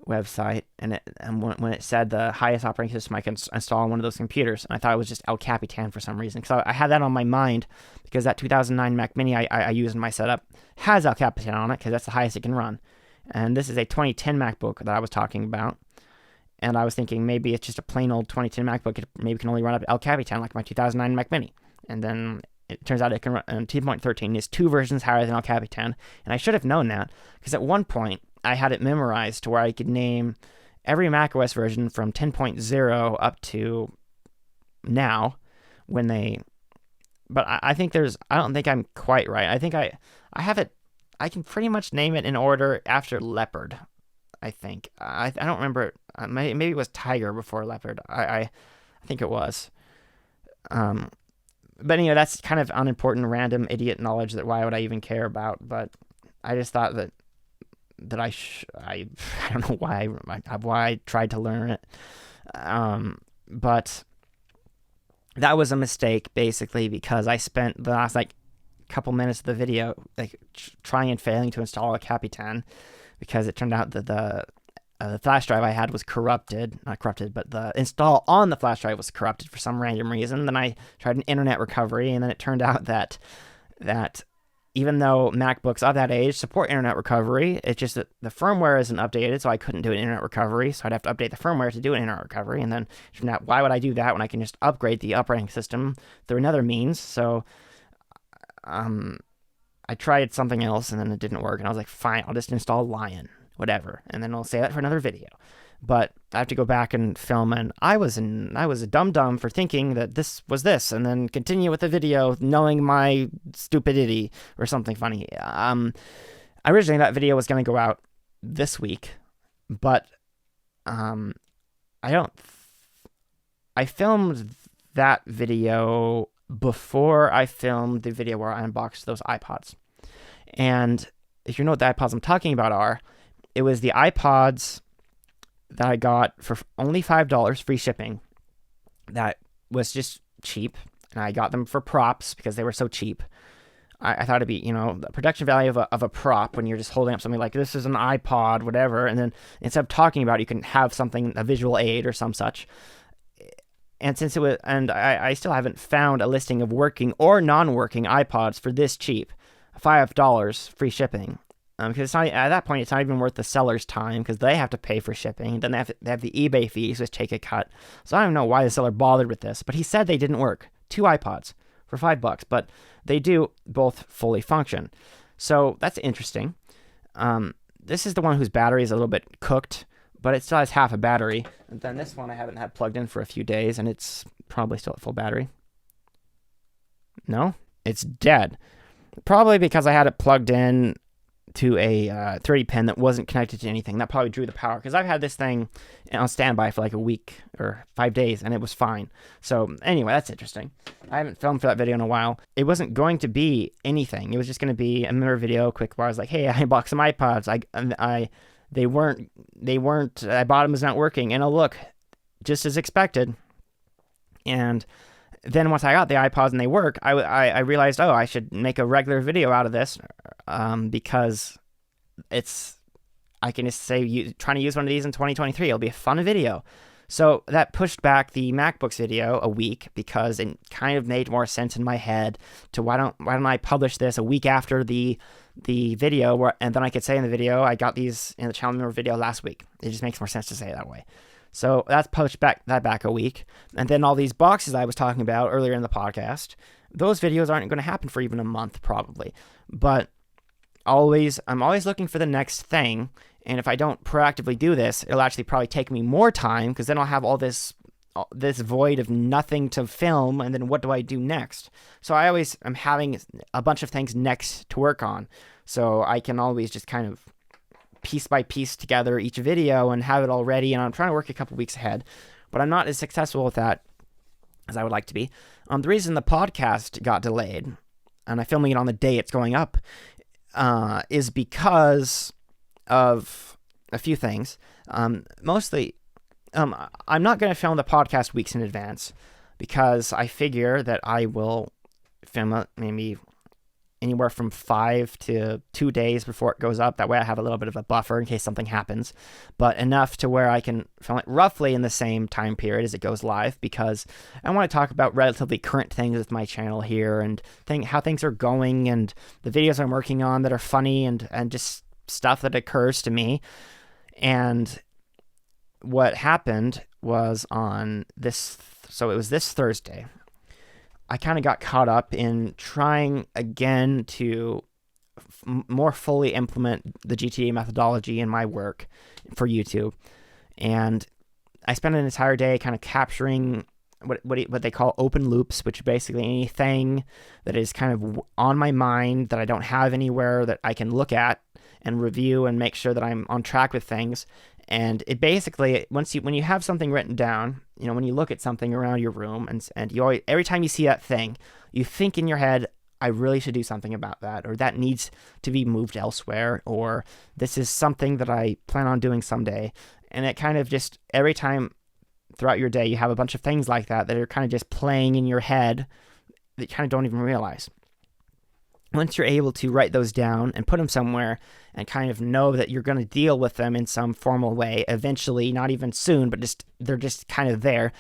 A: website, and when it said the highest operating system I can install on one of those computers, and I thought it was just El Capitan for some reason, because I had that on my mind because that 2009 Mac Mini I use in my setup has El Capitan on it because that's the highest it can run. And this is a 2010 MacBook that I was talking about, and I was thinking maybe it's just a plain old 2010 MacBook. It maybe can only run up El Capitan like my 2009 Mac Mini. And then it turns out it can run 10.13 is 2 versions higher than El Capitan, and I should have known that because at one point I had it memorized to where I could name every macOS version from 10.0 up to now but I think I don't think I'm quite right. I think I have it, I can pretty much name it in order after Leopard, I think. I don't remember, maybe it was Tiger before Leopard. I think it was. But anyway, that's kind of unimportant, random, idiot knowledge that why would I even care about? But I just thought that I don't know why I tried to learn it. But that was a mistake, basically, because I spent the last couple minutes of the video trying and failing to install a Capitan, because it turned out that the flash drive I had was not corrupted, but the install on the flash drive was corrupted for some random reason. Then I tried an internet recovery, and then it turned out that even though MacBooks of that age support internet recovery, it's just that the firmware isn't updated, so I couldn't do an internet recovery, so I'd have to update the firmware to do an internet recovery, and then it turned out, why would I do that when I can just upgrade the operating system through another means? So I tried something else and then it didn't work. And I was like, fine, I'll just install Lion, whatever. And then I'll save that for another video. But I have to go back and film, and I was a dum-dum for thinking that this was this, and then continue with the video knowing my stupidity or something funny. Originally that video was going to go out this week, but I filmed that video before I filmed the video where I unboxed those iPods. And if you know what the iPods I'm talking about it was the iPods that I got for only $5 free shipping. That was just cheap, and I got them for props because they were so cheap. I thought it'd be, the production value of a prop when you're just holding up something like, this is an iPod, whatever, and then instead of talking about it, you can have something, a visual aid or some such. And since it was, and I still haven't found a listing of working or non-working iPods for this cheap, $5 free shipping. Because it's not, at that point, it's not even worth the seller's time because they have to pay for shipping. Then they have the eBay fees, which take a cut. So I don't know why the seller bothered with this, but he said they didn't work. 2 iPods for $5, but they do both fully function. So that's interesting. This is the one whose battery is a little bit cooked, but it still has half a battery. And then this one I haven't had plugged in for a few days, and it's probably still at full battery. No, it's dead. Probably because I had it plugged in to a 30 pin that wasn't connected to anything. That probably drew the power, because I've had this thing on standby for like a week or 5 days, and it was fine. So anyway, that's interesting. I haven't filmed for that video in a while. It wasn't going to be anything. It was just going to be a mirror video, quick, where I was like, hey, I bought some iPods. They weren't. I bought them, it's not working. And look, just as expected. And then once I got the iPods and they work, I realized, I should make a regular video out of this, because I can just say, trying to use one of these in 2023. It'll be a fun video. So that pushed back the MacBooks video a week, because it kind of made more sense in my head to why don't I publish this a week after the video, and then I could say in the video, I got these in the channel member video last week. It just makes more sense to say it that way. So that's pushed back a week. And then all these boxes I was talking about earlier in the podcast, those videos aren't going to happen for even a month probably. But I'm always looking for the next thing. And if I don't proactively do this, it'll actually probably take me more time, because then I'll have all this void of nothing to film. And then what do I do next? So I'm having a bunch of things next to work on. So I can always just kind of piece by piece together each video and have it all ready. And I'm trying to work a couple weeks ahead, but I'm not as successful with that as I would like to be. The reason the podcast got delayed, and I'm filming it on the day it's going up, is because of a few things. Mostly, I'm not going to film the podcast weeks in advance, because I figure that I will film it maybe anywhere from 5 to 2 days before it goes up. That way I have a little bit of a buffer in case something happens, but enough to where I can film it roughly in the same time period as it goes live, because I want to talk about relatively current things with my channel here, and how things are going, and the videos I'm working on that are funny, and just stuff that occurs to me. And what happened was so it was this Thursday, I kind of got caught up in trying again to more fully implement the GTA methodology in my work for YouTube. And I spent an entire day kind of capturing what they call open loops, which basically anything that is kind of on my mind that I don't have anywhere that I can look at and review and make sure that I'm on track with things. And it basically, when you have something written down, when you look at something around your room, and you always, every time you see that thing, you think in your head, I really should do something about that, or that needs to be moved elsewhere, or this is something that I plan on doing someday. And it kind of just, every time throughout your day, you have a bunch of things like that are kind of just playing in your head that you kind of don't even realize. Once you're able to write those down and put them somewhere and kind of know that you're going to deal with them in some formal way eventually, not even soon, but they're just kind of there,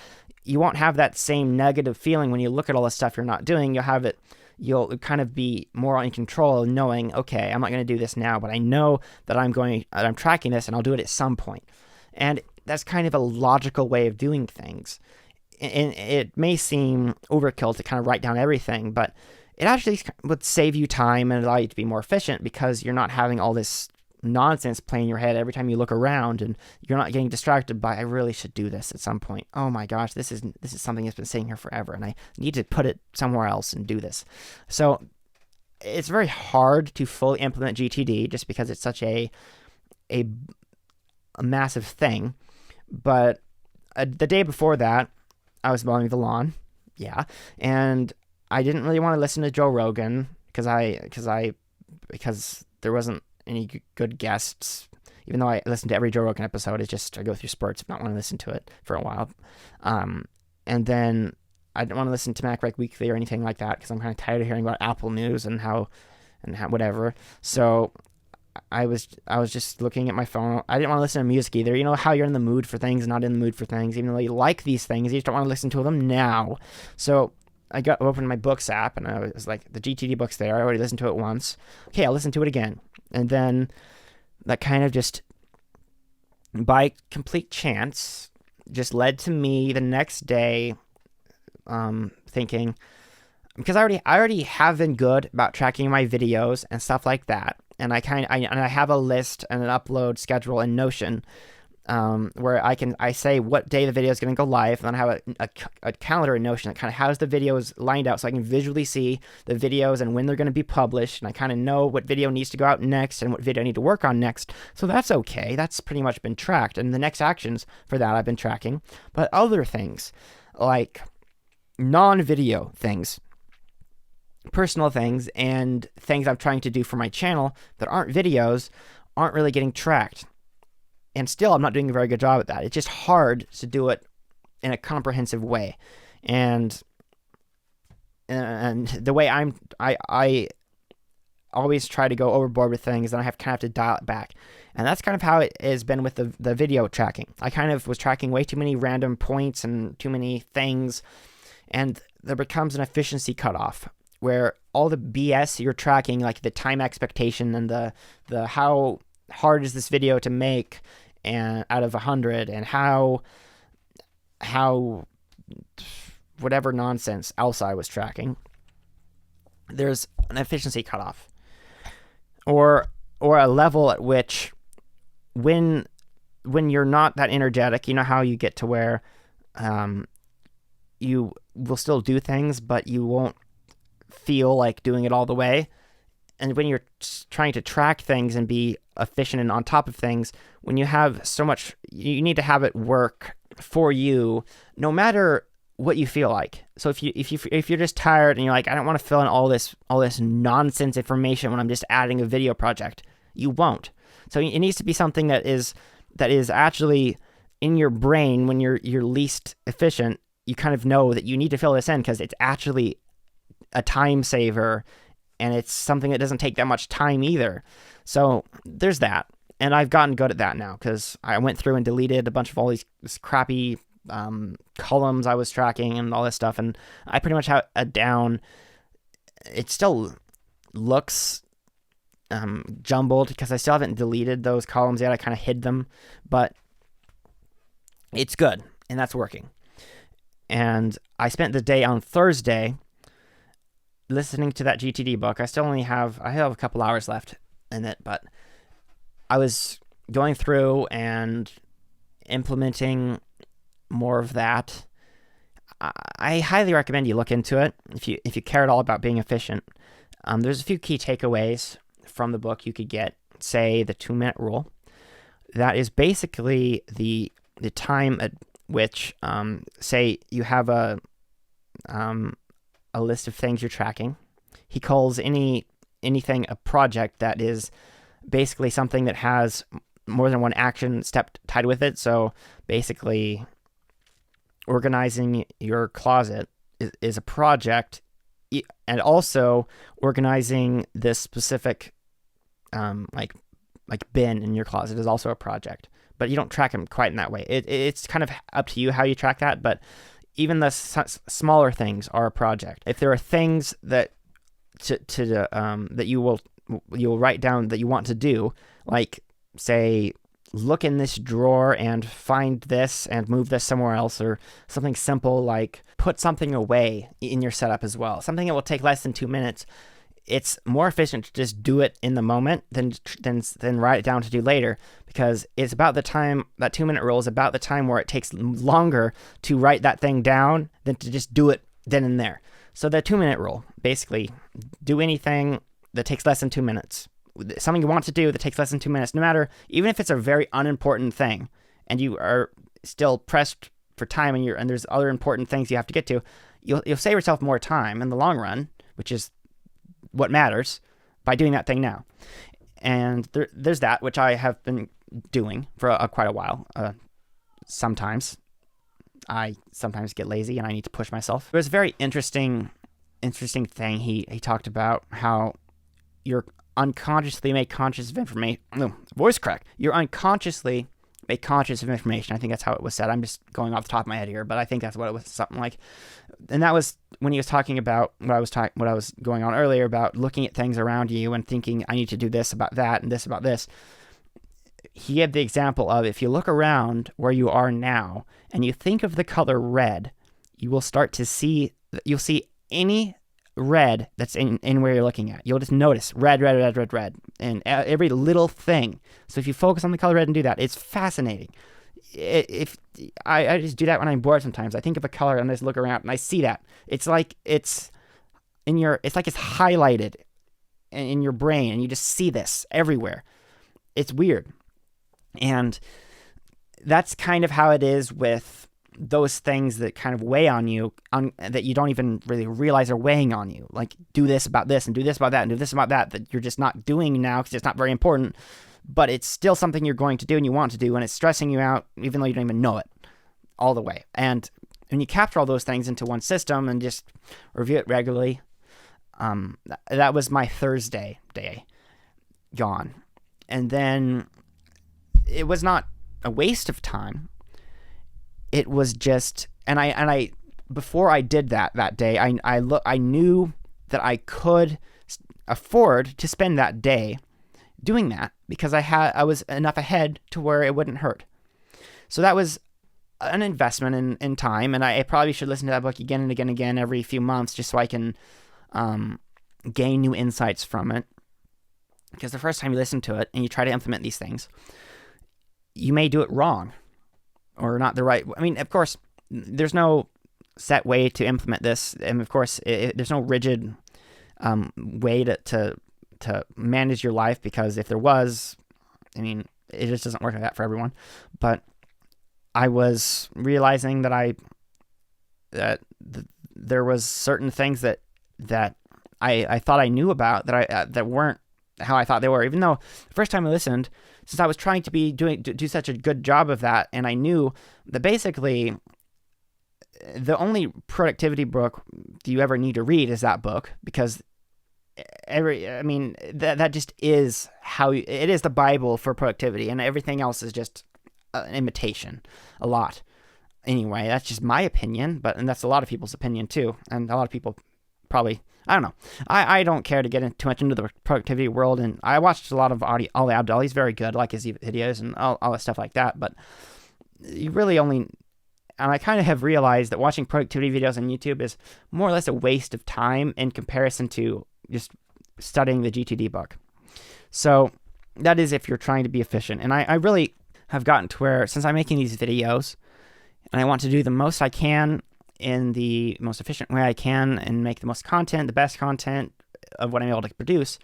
A: you won't have that same negative feeling when you look at all the stuff you're not doing. You'll kind of be more in control, knowing, okay, I'm not going to do this now, but I know that I'm tracking this, and I'll do it at some point. And that's kind of a logical way of doing things. And it may seem overkill to kind of write down everything, but it actually would save you time and allow you to be more efficient because you're not having all this nonsense play in your head every time you look around, and you're not getting distracted by, I really should do this at some point. Oh my gosh, this is something that's been sitting here forever, and I need to put it somewhere else and do this. So it's very hard to fully implement GTD just because it's such a massive thing. But the day before that, I was mowing the lawn, and I didn't really want to listen to Joe Rogan because there wasn't any good guests. Even though I listen to every Joe Rogan episode, it's just I go through spurts of not want to listen to it for a while. And then I didn't want to listen to MacBreak Weekly or anything like that because I'm kind of tired of hearing about Apple News and how whatever. So I was just looking at my phone. I didn't want to listen to music either. You know how you're in the mood for things, not in the mood for things. Even though you like these things, you just don't want to listen to them now. So I opened my books app, and I was like, the GTD book's there. I already listened to it once. Okay, I'll listen to it again. And then that kind of just, by complete chance, just led to me the next day thinking, because I already have been good about tracking my videos and stuff like that. And I have a list and an upload schedule in Notion where I say what day the video is going to go live, and then I have a calendar in Notion that kind of has the videos lined out so I can visually see the videos and when they're going to be published, and I kind of know what video needs to go out next and what video I need to work on next. So that's okay. That's pretty much been tracked, and the next actions for that I've been tracking. But other things, like non-video things, personal things, and things I'm trying to do for my channel that aren't videos, aren't really getting tracked. And still, I'm not doing a very good job at that. It's just hard to do it in a comprehensive way. And the way I always try to go overboard with things, and I kind of have to dial it back. And that's kind of how it has been with the video tracking. I kind of was tracking way too many random points and too many things, and there becomes an efficiency cutoff where all the BS you're tracking, like the time expectation and the how hard is this video to make and out of 100, and how whatever nonsense else I was tracking, there's an efficiency cutoff, or a level at which when you're not that energetic, you know how you get to where you will still do things, but you won't feel like doing it all the way. And when you're trying to track things and be efficient and on top of things, when you have so much, you need to have it work for you, no matter what you feel like. So if you're just tired and you're like, I don't want to fill in all this nonsense information when I'm just adding a video project, you won't. So it needs to be something that is actually in your brain when you're least efficient. You kind of know that you need to fill this in because it's actually a time saver. And it's something that doesn't take that much time either. So there's that. And I've gotten good at that now because I went through and deleted a bunch of all these crappy columns I was tracking and all this stuff. And I pretty much have it down. It still looks jumbled because I still haven't deleted those columns yet. I kind of hid them. But it's good. And that's working. And I spent the day on Thursday listening to that GTD book. I have a couple hours left in it, but I was going through and implementing more of that. I highly recommend you look into it if you care at all about being efficient. There's a few key takeaways from the book you could get. Say the 2-minute rule. That is basically the time at which say you have a list of things you're tracking. He calls anything a project that is basically something that has more than one action step tied with it. So basically, organizing your closet is a project, and also organizing this specific like bin in your closet is also a project. But you don't track them quite in that way. It's kind of up to you how you track that, but even the smaller things are a project. If there are things that that you'll write down that you want to do, like say look in this drawer and find this and move this somewhere else, or something simple like put something away in your setup as well. Something that will take less than 2 minutes. It's more efficient to just do it in the moment than write it down to do later, because it's about the time, that 2-minute rule is about the time where it takes longer to write that thing down than to just do it then and there. So the 2-minute rule, basically, do anything that takes less than 2 minutes. Something you want to do that takes less than 2 minutes, no matter, even if it's a very unimportant thing and you are still pressed for time and there's other important things you have to get to, you'll save yourself more time in the long run, which is what matters, by doing that thing now. And there's that, which I have been doing for quite a while. Sometimes I get lazy and I need to push myself. It was a very interesting thing. He talked about how you're unconsciously made conscious of information. No, voice crack. You're unconsciously made conscious of information. I think that's how it was said. I'm just going off the top of my head here, but I think that's what it was, something like. And that was when he was talking about what I was going on earlier about looking at things around you and thinking, I need to do this about that and this about this. He had the example of, if you look around where you are now and you think of the color red, you'll see any red that's in where you're looking at. You'll just notice red, and every little thing. So if you focus on the color red and do that, it's fascinating. If I just do that when I'm bored sometimes. I think of a color and I just look around and I see that. It's like it's highlighted in your brain and you just see this everywhere. It's weird. And that's kind of how it is with those things that kind of weigh on you, that you don't even really realize are weighing on you. Like, do this about this and do this about that and do this about that you're just not doing now because it's not very important, but it's still something you're going to do and you want to do, and it's stressing you out even though you don't even know it all the way. And when you capture all those things into one system and just review it regularly, that was my Thursday day gone. And then it was not a waste of time. It was just, and I before I did that day, I knew that I could afford to spend that day doing that because I was enough ahead to where it wouldn't hurt. So that was an investment in time, and I probably should listen to that book again and again and again every few months just so I can gain new insights from it. Because the first time you listen to it and you try to implement these things, you may do it wrong or not the right. I mean, of course, there's no set way to implement this, and of course, there's no rigid way to manage your life, because if there was, I mean, it just doesn't work like that for everyone. But I was realizing that there was certain things that I thought I knew about that weren't how I thought they were. Even though the first time I listened, since I was trying to do such a good job of that, and I knew that basically the only productivity book you ever need to read is that book, because that just is it is the Bible for productivity, and everything else is just an imitation a lot. Anyway, that's just my opinion, and that's a lot of people's opinion too, and a lot of people probably, I don't know. I don't care to get too much into the productivity world, and I watched a lot of Ali Abdaal. He's very good, like his videos and all that stuff like that, but you really only, and I kind of have realized that watching productivity videos on YouTube is more or less a waste of time in comparison to just studying the GTD book. So that is if you're trying to be efficient. And I really have gotten to where, since I'm making these videos, and I want to do the most I can in the most efficient way I can and make the most content, the best content of what I'm able to produce,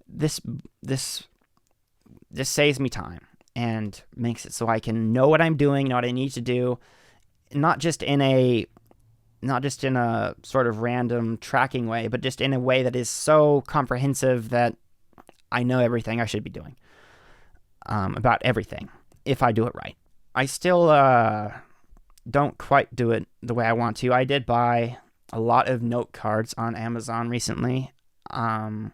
A: this saves me time and makes it so I can know what I'm doing, know what I need to do, not just in a sort of random tracking way, but just in a way that is so comprehensive that I know everything I should be doing about everything, if I do it right. I still don't quite do it the way I want to. I did buy a lot of note cards on Amazon recently. I'll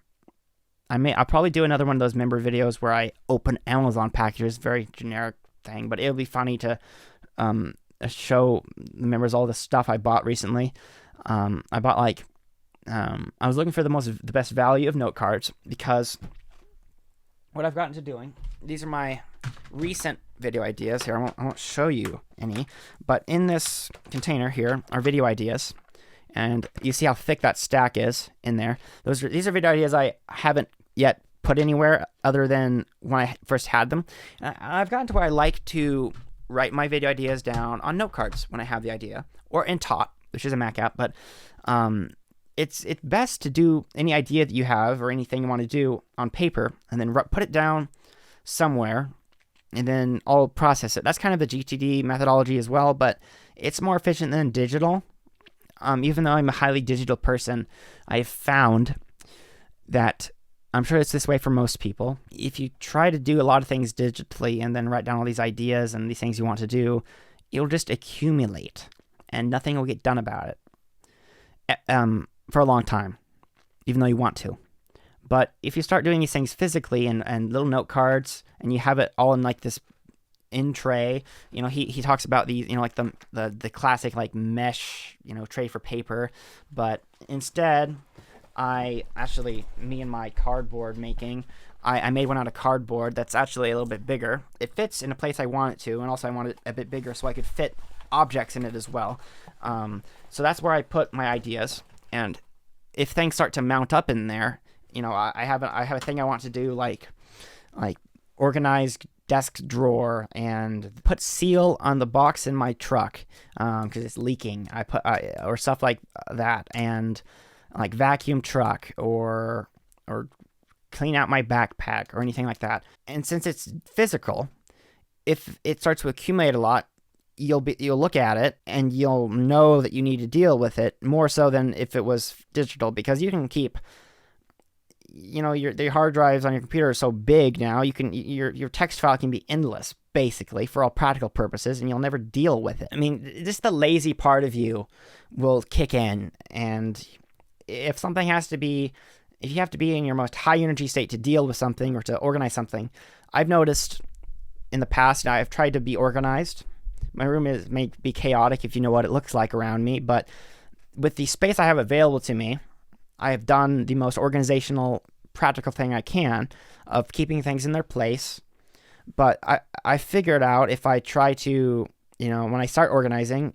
A: probably do another one of those member videos where I open Amazon packages, very generic thing, but it'll be funny to show the members all the stuff I bought recently. I bought I was looking for the best value of note cards, because what I've gotten to doing, these are my recent video ideas here. I won't show you any, but in this container here are video ideas, and you see how thick that stack is in there. These are video ideas I haven't yet put anywhere other than when I first had them. I've gotten to where I like to write my video ideas down on note cards when I have the idea, or in Tot, which is a Mac app, but it's best to do any idea that you have or anything you want to do on paper, and then put it down somewhere, and then I'll process it. That's kind of the GTD methodology as well, but it's more efficient than digital. Even though I'm a highly digital person, I've found that, I'm sure it's this way for most people, if you try to do a lot of things digitally and then write down all these ideas and these things you want to do, it'll just accumulate and nothing will get done about it for a long time, even though you want to. But if you start doing these things physically and little note cards, and you have it all in like this in tray, he talks about these, like the classic like mesh, tray for paper, but instead me and my cardboard making, I made one out of cardboard that's actually a little bit bigger. It fits in a place I want it to, and also I want it a bit bigger so I could fit objects in it as well. So that's where I put my ideas, and if things start to mount up in there, I have a thing I want to do, like organized desk drawer, and put seal on the box in my truck because it's leaking. Or stuff like that, and like vacuum truck or clean out my backpack or anything like that. And since it's physical, if it starts to accumulate a lot, you'll look at it and you'll know that you need to deal with it more so than if it was digital, because you can keep, the hard drives on your computer are so big now, your text file can be endless basically for all practical purposes, and you'll never deal with it. I mean, just the lazy part of you will kick in, and if you have to be in your most high energy state to deal with something or to organize something, I've noticed in the past, I've tried to be organized. My room may be chaotic if you know what it looks like around me, but with the space I have available to me, I have done the most organizational, practical thing I can of keeping things in their place. But I figured out, if I try to, when I start organizing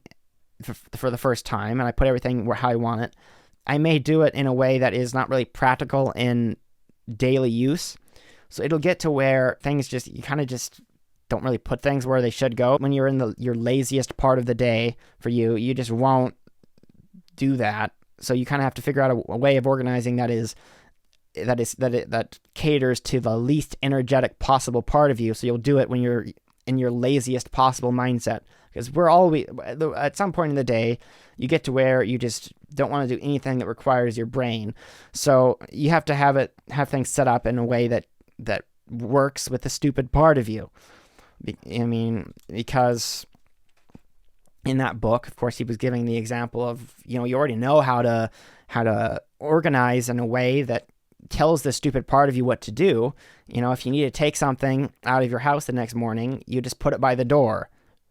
A: for the first time and I put everything how I want it, I may do it in a way that is not really practical in daily use. So it'll get to where things you kind of just don't really put things where they should go. When you're in your laziest part of the day for you just won't do that. So you kind of have to figure out a way of organizing that caters to the least energetic possible part of you. So you'll do it when you're in your laziest possible mindset. Because at some point in the day, you get to where you just don't want to do anything that requires your brain. So you have to have things set up in a way that works with the stupid part of you. I mean, because in that book, of course, he was giving the example of, you already know how to organize in a way that tells the stupid part of you what to do. If you need to take something out of your house the next morning, you just put it by the door,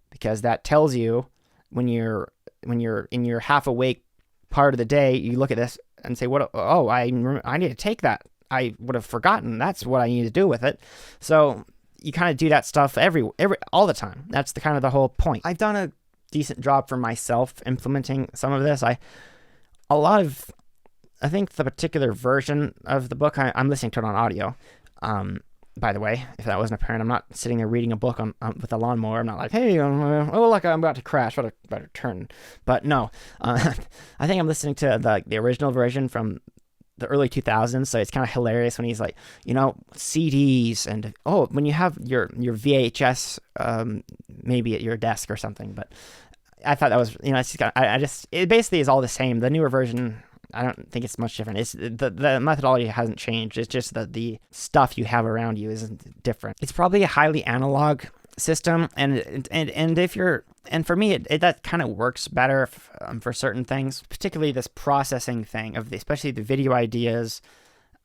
A: because that tells you when you're in your half awake part of the day, you look at this and say, I need to take that. I would have forgotten. That's what I need to do with it. So you kind of do that stuff all the time. That's the whole point. I've done a decent job for myself implementing some of this. I think the particular version of the book, I'm listening to it on audio. By the way, if that wasn't apparent, I'm not sitting there reading a book with a lawnmower. I'm not like, hey, look, I'm about to crash. Better turn. But no, I think I'm listening to the original version from the early 2000s, so it's kind of hilarious when he's like, CDs, and when you have your VHS maybe at your desk or something. But I thought that was, it basically is all the same. The newer version, I don't think it's much different. It's the methodology hasn't changed. It's just that the stuff you have around you isn't different. It's probably a highly analog system, and for me, that kind of works better for certain things, particularly this processing thing of especially the video ideas.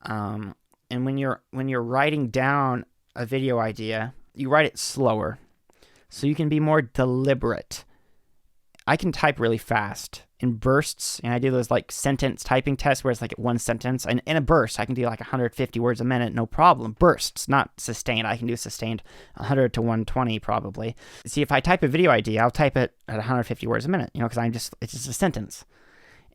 A: And when you're writing down a video idea, you write it slower, so you can be more deliberate I can type really fast in bursts, and I do those like sentence typing tests where it's like one sentence. And in a burst, I can do like 150 words a minute, no problem. Bursts, not sustained. I can do sustained 100 to 120 probably. See, if I type a video idea, I'll type it at 150 words a minute, because it's just a sentence.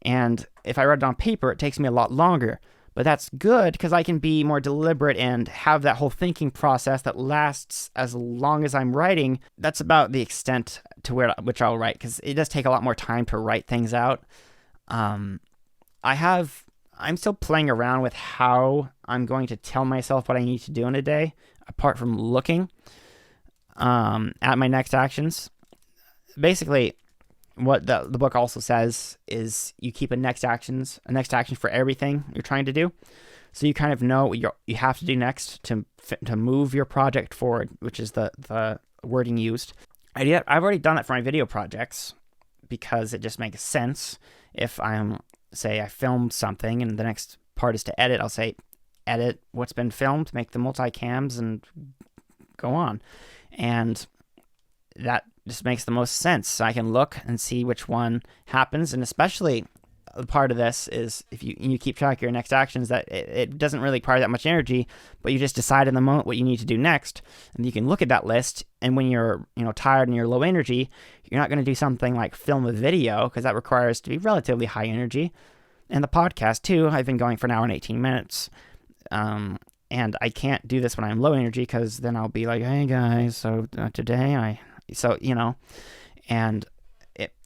A: And if I write it on paper, it takes me a lot longer. But that's good because I can be more deliberate and have that whole thinking process that lasts as long as I'm writing. That's about the extent to which I'll write, because it does take a lot more time to write things out. I'm still playing around with how I'm going to tell myself what I need to do in a day, apart from looking at my next actions. Basically, what the book also says is you keep a next action for everything you're trying to do. So you kind of know what you have to do next to move your project forward, which is the wording used. I've already done that for my video projects because it just makes sense. If I filmed something and the next part is to edit, I'll say, edit what's been filmed, make the multi-cams, and go on. And that just makes the most sense. So I can look and see which one happens. And especially a part of this is if you keep track of your next actions, that it doesn't really require that much energy, but you just decide in the moment what you need to do next. And you can look at that list. And when you're tired and you're low energy, you're not going to do something like film a video, because that requires to be relatively high energy. And the podcast too, I've been going for an hour and 18 minutes. And I can't do this when I'm low energy, because then I'll be like, hey guys, so today and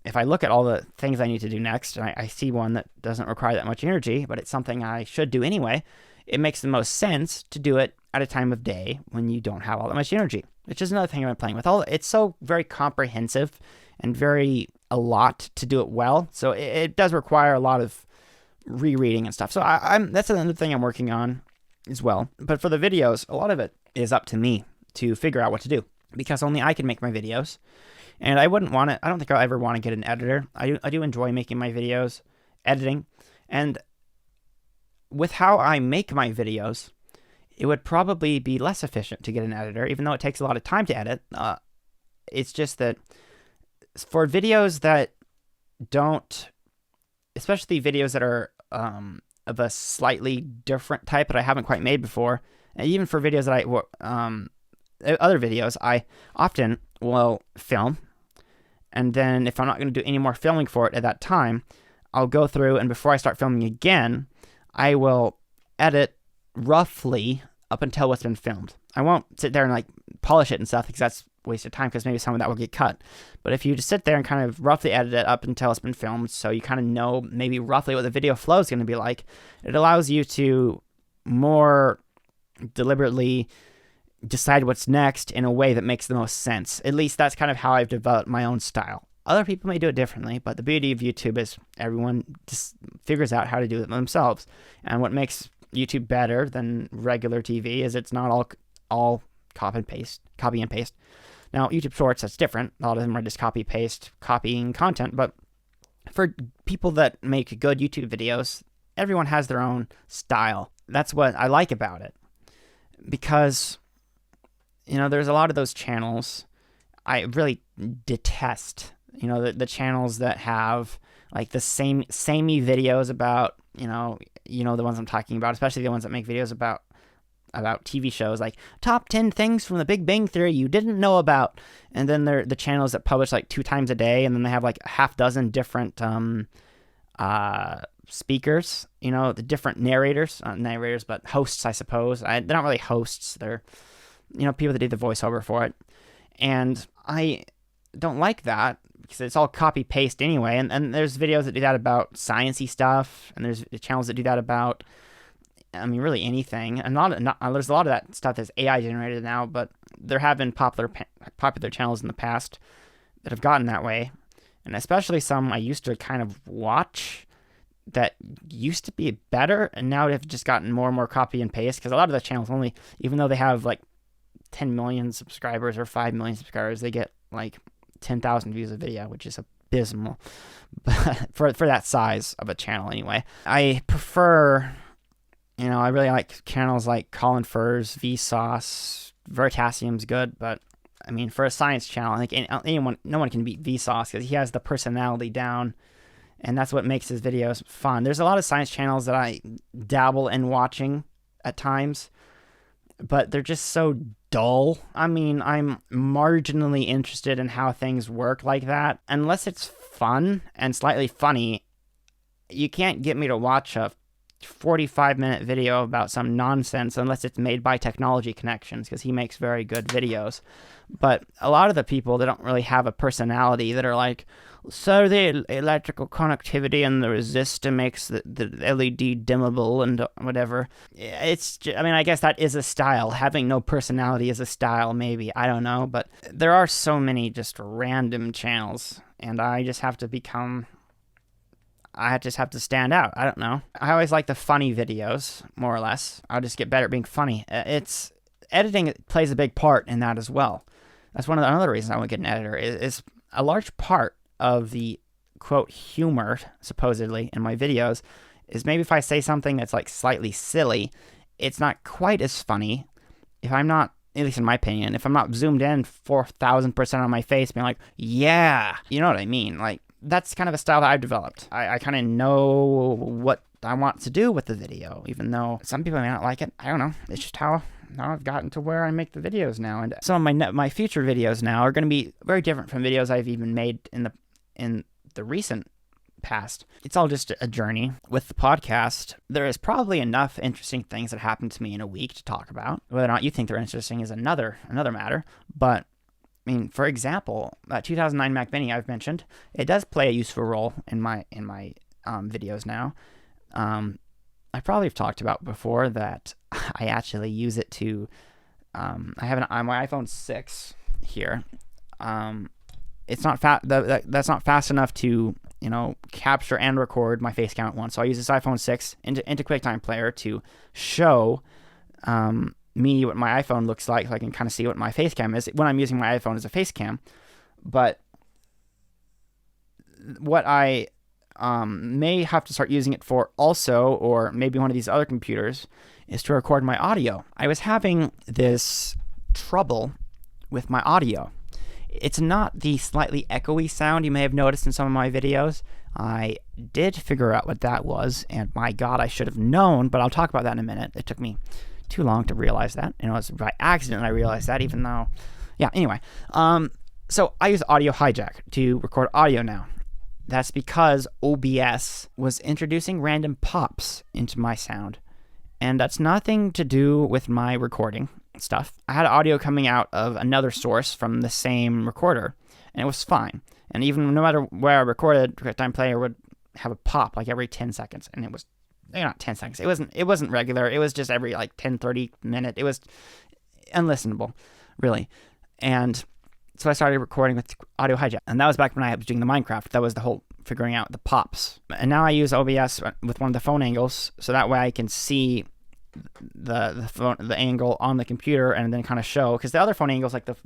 A: if I look at all the things I need to do next, and I see one that doesn't require that much energy, but it's something I should do anyway, it makes the most sense to do it at a time of day when you don't have all that much energy, which is another thing I've been playing with. It's so very comprehensive and a lot to do it well. So it does require a lot of rereading and stuff. So that's another thing I'm working on as well. But for the videos, a lot of it is up to me to figure out what to do, because only I can make my videos. And I don't think I'll ever want to get an editor. I do enjoy making my videos, editing. And with how I make my videos, it would probably be less efficient to get an editor, even though it takes a lot of time to edit. It's just that for videos that don't, especially videos that are of a slightly different type that I haven't quite made before, and even for videos that other videos, I often will film, and then if I'm not going to do any more filming for it at that time, I'll go through, and before I start filming again, I will edit roughly up until what's been filmed. I won't sit there and like polish it and stuff, because that's a waste of time, because maybe some of that will get cut. But if you just sit there and kind of roughly edit it up until it's been filmed, so you kind of know maybe roughly what the video flow is going to be like, it allows you to more deliberately decide what's next in a way that makes the most sense. At least that's kind of how I've developed my own style. Other people may do it differently, but the beauty of YouTube is everyone just figures out how to do it themselves. And what makes YouTube better than regular TV is it's not all copy and paste. Now, YouTube Shorts, that's different. A lot of them are just copying content. But for people that make good YouTube videos, everyone has their own style. That's what I like about it. Because there's a lot of those channels I really detest. The channels that have like the samey videos about, the ones I'm talking about, especially the ones that make videos about TV shows, like top 10 things from the Big Bang Theory you didn't know about. And then they're the channels that publish like 2 times a day, and then they have like a half dozen different speakers, the different narrators, not narrators, but hosts, I suppose. They're not really hosts. They're people that do the voiceover for it. And I don't like that, because it's all copy paste anyway. And there's videos that do that about sciencey stuff, and there's channels that do that about, really anything. And there's a lot of that stuff that's AI generated now, but there have been popular channels in the past that have gotten that way. And especially some I used to kind of watch that used to be better, and now they've just gotten more and more copy and paste, because a lot of the channels only, even though they have like 10 million subscribers or 5 million subscribers, they get like 10,000 views a video, which is abysmal. But for that size of a channel anyway. I prefer, I really like channels like Colin Furze, Vsauce, Veritasium's good, but I mean, for a science channel, I think no one can beat Vsauce because he has the personality down, and that's what makes his videos fun. There's a lot of science channels that I dabble in watching at times, but they're just so dull. I mean, I'm marginally interested in how things work like that. Unless it's fun and slightly funny, you can't get me to watch a 45-minute video about some nonsense unless it's made by Technology Connections, because he makes very good videos. But a lot of the people that don't really have a personality that are like, so the electrical conductivity and the resistor makes the LED dimmable and whatever. I mean, I guess that is a style. Having no personality is a style, maybe. I don't know. But there are so many just random channels, and I just have to stand out. I don't know. I always like the funny videos, more or less. I'll just get better at being funny. Editing plays a big part in that as well. That's another reason I want to get an editor. Is a large part of the quote humor, supposedly, in my videos is maybe if I say something that's like slightly silly, it's not quite as funny. If I'm not, at least in my opinion, if I'm not zoomed in 4,000% on my face being like, yeah, you know what I mean? Like, that's kind of a style that I've developed. I kind of know what I want to do with the video, even though some people may not like it. I don't know. It's just how I've gotten to where I make the videos now. And some of my future videos now are going to be very different from videos I've even made in the recent past. It's all just a journey. With the podcast, there is probably enough interesting things that happened to me in a week to talk about. Whether or not you think they're interesting is another matter. But I mean, for example, 2009 Mac Mini I've mentioned, it does play a useful role in my videos now. I probably have talked about before that I actually use it to. I have my iPhone 6 here. It's not that's not fast enough to capture and record my face cam at once. So I use this iPhone 6 into QuickTime Player to show me what my iPhone looks like, so I can kind of see what my face cam is when I'm using my iPhone as a face cam. But what I may have to start using it for also, or maybe one of these other computers, is to record my audio. I was having this trouble with my audio. It's not the slightly echoey sound you may have noticed in some of my videos. I did figure out what that was, and my God, I should have known, but I'll talk about that in a minute. It took me too long to realize that. It was by accident I realized that, even though... Yeah, anyway. So I use Audio Hijack to record audio now. That's because OBS was introducing random pops into my sound. And that's nothing to do with my recording stuff. I had audio coming out of another source from the same recorder, and it was fine. And even no matter where I recorded, QuickTime Player would have a pop like every 10 seconds. And it was... not 10 seconds. It wasn't regular. It was just every 10, 30 minute. It was unlistenable, really. And so I started recording with Audio Hijack. And that was back when I was doing the Minecraft. That was the whole figuring out the pops. And now I use OBS with one of the phone angles, so that way I can see the angle on the computer and then kind of show. Because the other phone angles, like the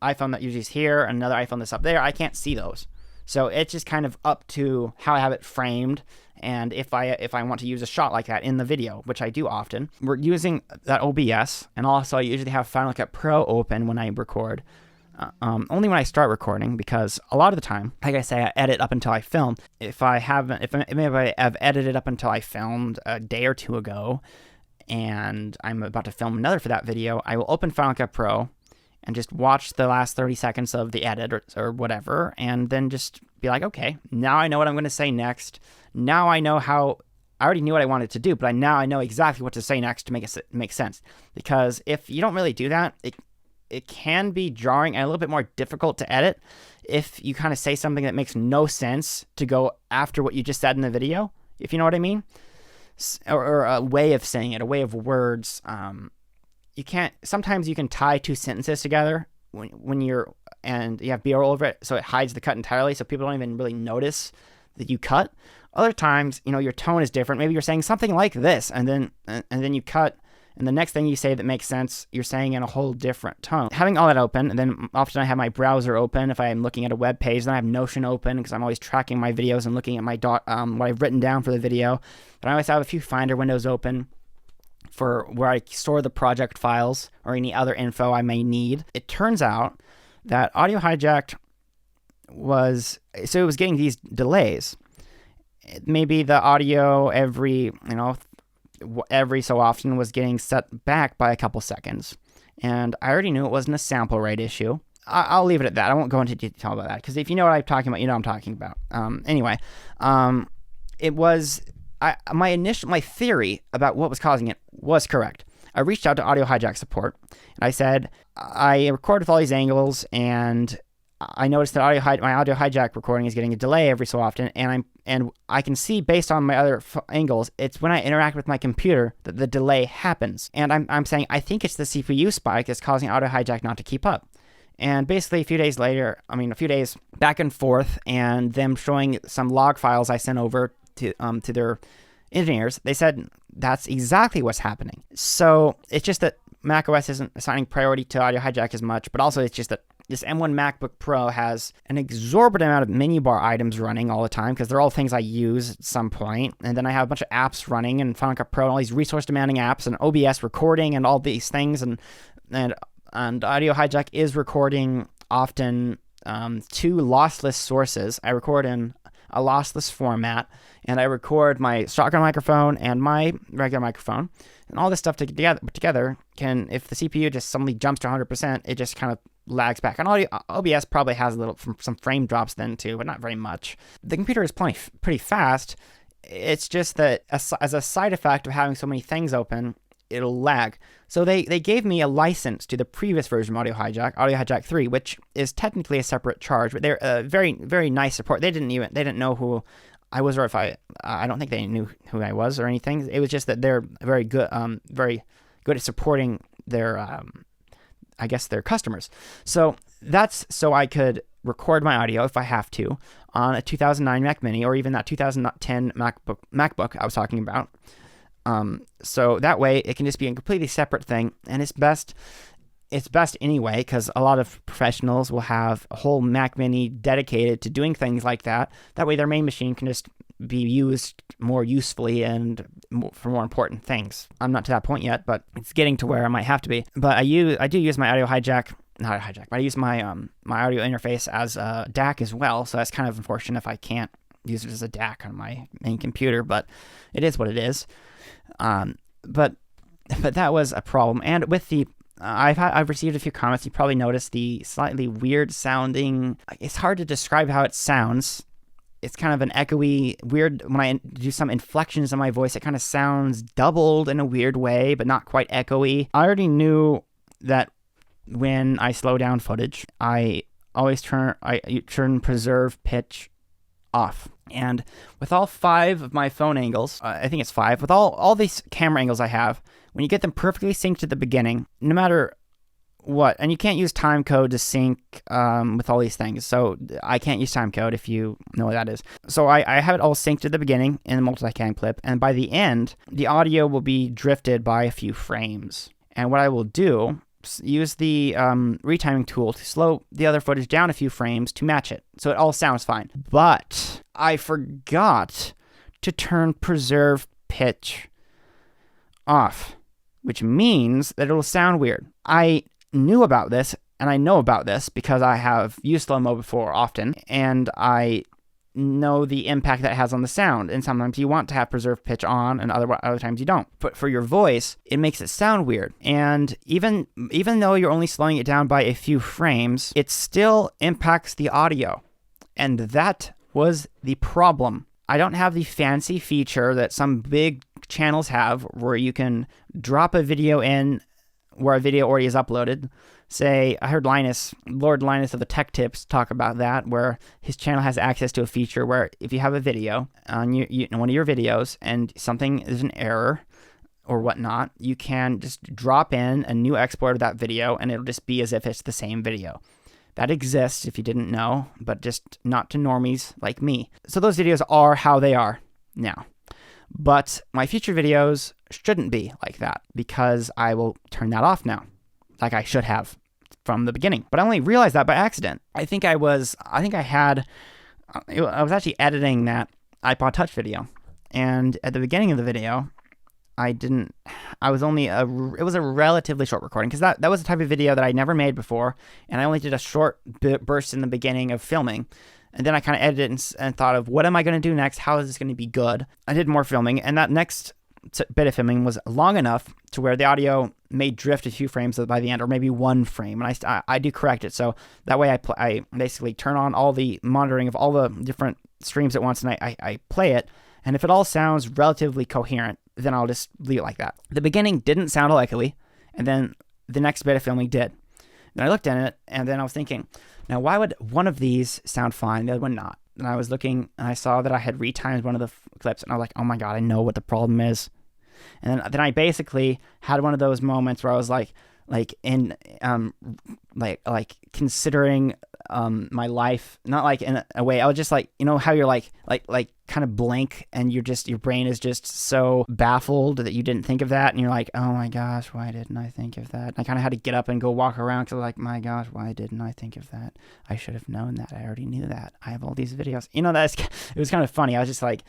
A: iPhone that usually is here and another iPhone that's up there, I can't see those. So it's just kind of up to how I have it framed, and if I want to use a shot like that in the video, which I do often. We're using that OBS, and also I usually have Final Cut Pro open when I record. Only when I start recording, because a lot of the time, like I say, I edit up until I film. If I have edited up until I filmed a day or two ago, and I'm about to film another for that video, I will open Final Cut Pro and just watch the last 30 seconds of the edit or whatever, and then just be like, okay, now I know what I'm going to say next. Now I know how... I already knew what I wanted to do, but now I know exactly what to say next to make it make sense. Because if you don't really do that, it can be jarring and a little bit more difficult to edit if you kind of say something that makes no sense to go after what you just said in the video, if you know what I mean. Or a way of saying it, a way of words. Sometimes you can tie two sentences together when you have B-roll over it, so it hides the cut entirely, so people don't even really notice that you cut. Other times, your tone is different. Maybe you're saying something like this, and then you cut, and the next thing you say that makes sense, you're saying in a whole different tone. Having all that open, and then often I have my browser open if I'm looking at a web page, then I have Notion open because I'm always tracking my videos and looking at my what I've written down for the video. But I always have a few Finder windows open. for where I store the project files or any other info I may need. It turns out that Audio Hijack was getting these delays. Maybe the audio every so often was getting set back by a couple seconds. And I already knew it wasn't a sample rate issue. I'll leave it at that. I won't go into detail about that, because if you know what I'm talking about, you know what I'm talking about. It was my theory about what was causing it was correct. I reached out to Audio Hijack support, and I said, I recorded with all these angles, and I noticed that my Audio Hijack recording is getting a delay every so often, and I can see based on my other angles, it's when I interact with my computer that the delay happens. And I'm saying I think it's the CPU spike that's causing Audio Hijack not to keep up. And basically a few days back and forth, and them showing some log files I sent over to their engineers, they said that's exactly what's happening. So it's just that macOS isn't assigning priority to Audio Hijack as much, but also it's just that this M1 MacBook Pro has an exorbitant amount of menu bar items running all the time, because they're all things I use at some point. And then I have a bunch of apps running, and Final Cut Pro, and all these resource-demanding apps, and OBS recording, and all these things. And Audio Hijack is recording often two lossless sources. I record in a lossless format, and I record my shotgun microphone and my regular microphone. And all this stuff together can, if the CPU just suddenly jumps to 100%, it just kind of lags back. And OBS probably has some frame drops then too, but not very much. The computer is pretty fast. It's just that as a side effect of having so many things open, it'll lag. So they gave me a license to the previous version of Audio Hijack 3, which is technically a separate charge, but they're very, very nice support. They didn't know who I was, or if I don't think they knew who I was or anything. It was just that they're very good at supporting their their customers. So that's so I could record my audio if I have to on a 2009 Mac Mini, or even that 2010 MacBook I was talking about. So that way it can just be a completely separate thing, and it's best anyway, because a lot of professionals will have a whole Mac Mini dedicated to doing things like that. That way their main machine can just be used more usefully and for more important things. I'm not to that point yet, but it's getting to where I might have to be. But I do use my Audio Hijack, not a hijack, but I use my my audio interface as a DAC as well, so that's kind of unfortunate if I can't use it as a DAC on my main computer, but it is what it is. But that was a problem. And with the I've received a few comments. You probably noticed the slightly weird sounding. It's hard to describe how it sounds. It's kind of an echoey, weird. When I do some inflections in my voice, it kind of sounds doubled in a weird way, but not quite echoey. I already knew that when I slow down footage, I always turn preserve pitch off. And with all 5 of my phone angles, I think it's 5, with all these camera angles I have, when you get them perfectly synced at the beginning, no matter what, and you can't use timecode to sync with all these things, so I can't use timecode if you know what that is. So I have it all synced at the beginning in the multicam clip, and by the end, the audio will be drifted by a few frames. And what I will do, use the retiming tool to slow the other footage down a few frames to match it, so it all sounds fine. But I forgot to turn preserve pitch off, which means that it'll sound weird. I knew about this, and I know about this because I have used slow-mo before often, and I know the impact that it has on the sound. And sometimes you want to have preserve pitch on, and other times you don't. But for your voice, it makes it sound weird. And even though you're only slowing it down by a few frames, it still impacts the audio. And that was the problem. I don't have the fancy feature that some big channels have, where you can drop a video in where a video already is uploaded. Say, I heard Lord Linus of the Tech Tips talk about that, where his channel has access to a feature where if you have a video on one of your videos and something is an error or whatnot, you can just drop in a new export of that video, and it'll just be as if it's the same video. That exists if you didn't know, but just not to normies like me. So those videos are how they are now. But my future videos shouldn't be like that, because I will turn that off now, like I should have from the beginning. But I only realized that by accident. I was actually editing that iPod Touch video, and at the beginning of the video, I was only it was a relatively short recording, because that was the type of video that I never made before, and I only did a short burst in the beginning of filming. And then I kind of edited and thought of, what am I going to do next? How is this going to be good? I did more filming, and that next bit of filming was long enough to where the audio may drift a few frames by the end, or maybe one frame. And I do correct it. So that way I basically turn on all the monitoring of all the different streams at once, and I play it. And if it all sounds relatively coherent, then I'll just leave it like that. The beginning didn't sound echoey, and then the next bit of filming did. Then I looked at it, and then I was thinking, now why would one of these sound fine, the other one not? And I was looking, and I saw that I had retimed one of the clips, and I was like, oh my God, I know what the problem is. And then I basically had one of those moments where I was like considering my life, not like in a way. I was just like, you know how you're like kind of blank, and your brain is just so baffled that you didn't think of that, and you're like, oh my gosh, why didn't I think of that? And I kind of had to get up and go walk around, because I was like, my gosh, why didn't I think of that? I should have known that. I already knew that. I have all these videos. You know, it was kind of funny. I was just like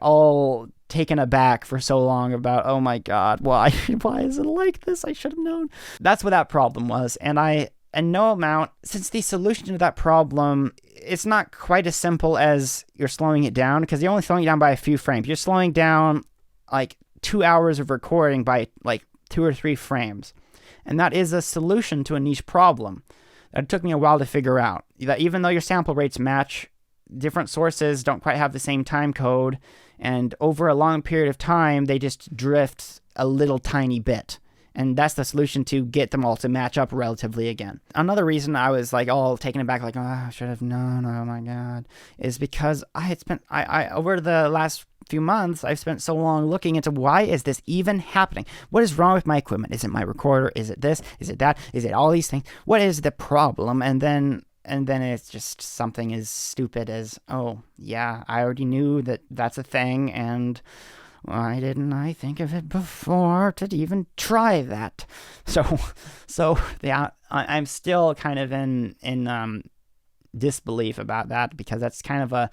A: all taken aback for so long about, oh my God, why is it like this? I should have known. That's what that problem was. And no amount, since the solution to that problem, it's not quite as simple as you're slowing it down, because you're only slowing it down by a few frames. You're slowing down like 2 hours of recording by like 2 or 3 frames. And that is a solution to a niche problem that it took me a while to figure out. That even though your sample rates match, different sources don't quite have the same time code, and over a long period of time, they just drift a little tiny bit. And that's the solution, to get them all to match up relatively again. Another reason I was like all taken aback, like, oh, I should have known, oh my God, is because I over the last few months, I've spent so long looking into, why is this even happening? What is wrong with my equipment? Is it my recorder? Is it this? Is it that? Is it all these things? What is the problem? And then it's just something as stupid as, oh yeah, I already knew that that's a thing, and why didn't I think of it before to even try that? So yeah, I'm still kind of in disbelief about that, because that's kind of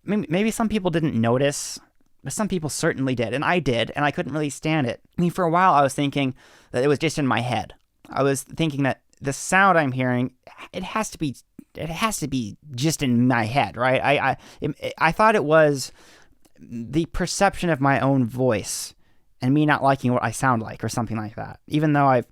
A: maybe some people didn't notice, but some people certainly did, and I did, and I couldn't really stand it. I mean, for a while I was thinking that it was just in my head. I was thinking that the sound I'm hearing, it has to be just in my head, right? I thought it was the perception of my own voice and me not liking what I sound like, or something like that. Even though I've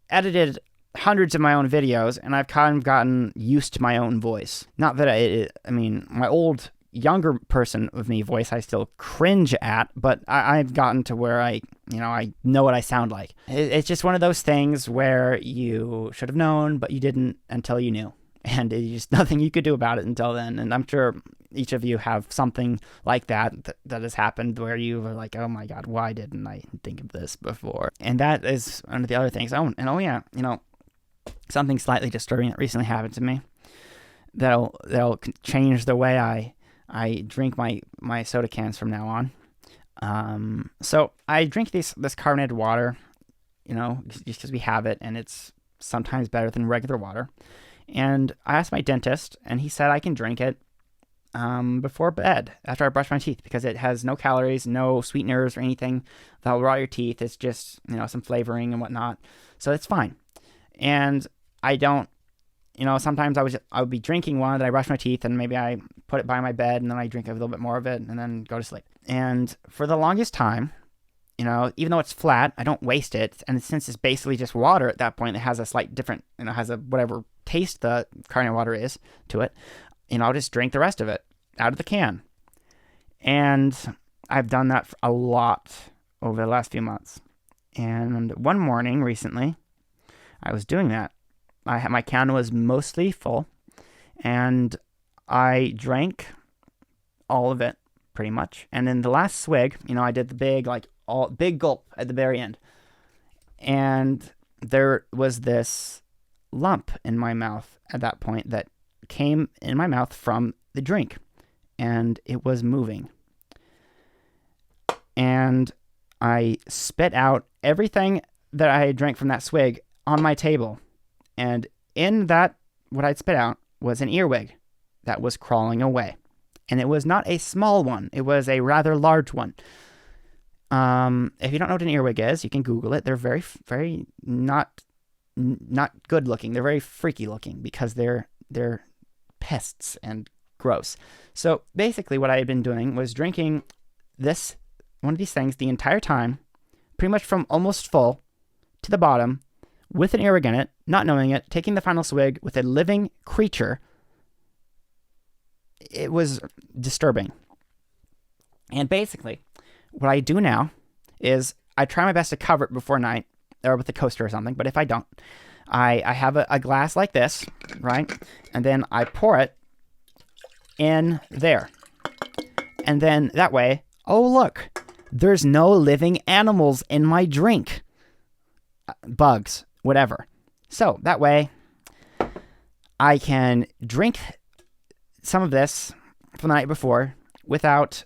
A: edited hundreds of my own videos, and I've kind of gotten used to my own voice. Not that I mean, my old, younger person of me voice I still cringe at, but I've gotten to where I know what I sound like. It's just one of those things where you should have known, but you didn't until you knew. And it's just nothing you could do about it until then. And I'm sure each of you have something like that has happened, where you were like, oh my God, why didn't I think of this before? And that is one of the other things. Oh yeah, something slightly disturbing that recently happened to me that'll change the way I drink my soda cans from now on. So I drink this carbonated water, just because we have it, and it's sometimes better than regular water. And I asked my dentist, and he said I can drink it before bed, after I brush my teeth, because it has no calories, no sweeteners or anything that'll rot your teeth. It's just, some flavoring and whatnot. So it's fine. And I don't, sometimes I would be drinking one, then I brush my teeth, and maybe I put it by my bed, and then I drink a little bit more of it, and then go to sleep. And for the longest time, even though it's flat, I don't waste it. And since it's basically just water at that point, it has a slight different, has a whatever taste the carbonated water is to it, I'll just drink the rest of it out of the can. And I've done that a lot over the last few months. And one morning recently, I was doing that. My can was mostly full, and I drank all of it pretty much. And then the last swig, I did the big gulp at the very end. And there was this lump in my mouth at that point that came in my mouth from the drink, and it was moving. And I spit out everything that I had drank from that swig on my table. And in that, what I'd spit out was an earwig that was crawling away. And it was not a small one. It was a rather large one. If you don't know what an earwig is, you can Google it. They're very, very not good looking. They're very freaky looking because they're pests and gross. So basically what I had been doing was drinking one of these things the entire time, pretty much from almost full to the bottom, with an earwig in it, not knowing it, taking the final swig with a living creature. It was disturbing. And basically, what I do now is I try my best to cover it before night, or with a coaster or something, but if I don't, I have a glass like this, right? And then I pour it in there. And then that way, oh look, there's no living animals in my drink. Bugs, whatever. So that way, I can drink some of this from the night before without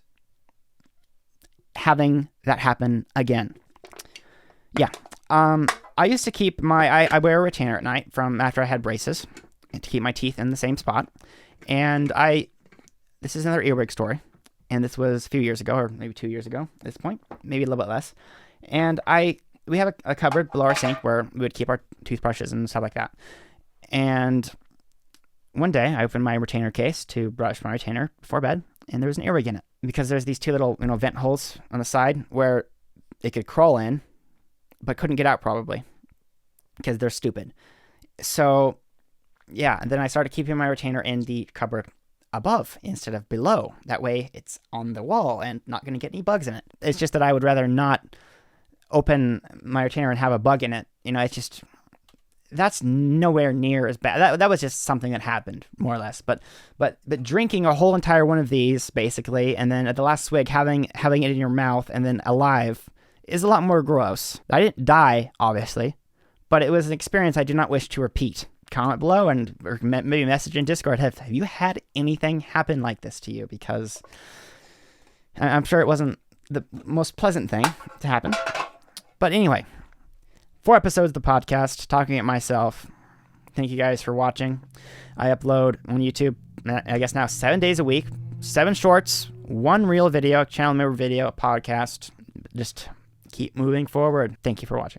A: having that happen again. Yeah. I used to keep I wear a retainer at night from after I had braces to keep my teeth in the same spot. And this is another earwig story. And this was a few years ago, or maybe 2 years ago at this point, maybe a little bit less. And we have a cupboard below our sink where we would keep our toothbrushes and stuff like that. And one day I opened my retainer case to brush my retainer before bed, and there was an earwig in it because there's these two little vent holes on the side where it could crawl in, but couldn't get out probably because they're stupid. So yeah, and then I started keeping my retainer in the cupboard above instead of below. That way it's on the wall and not going to get any bugs in it. It's just that I would rather not open my retainer and have a bug in it. It's just, that's nowhere near as bad. That was just something that happened, more or less. But drinking a whole entire one of these, basically, and then at the last swig having it in your mouth and then alive is a lot more gross. I didn't die, obviously, but it was an experience I do not wish to repeat. Comment below or maybe message in Discord. Have you had anything happen like this to you? Because I'm sure it wasn't the most pleasant thing to happen. But anyway, 4 episodes of the podcast, talking at myself. Thank you guys for watching. I upload on YouTube, I guess now 7 days a week, 7 shorts, 1 real video, channel member video, podcast. Just keep moving forward. Thank you for watching.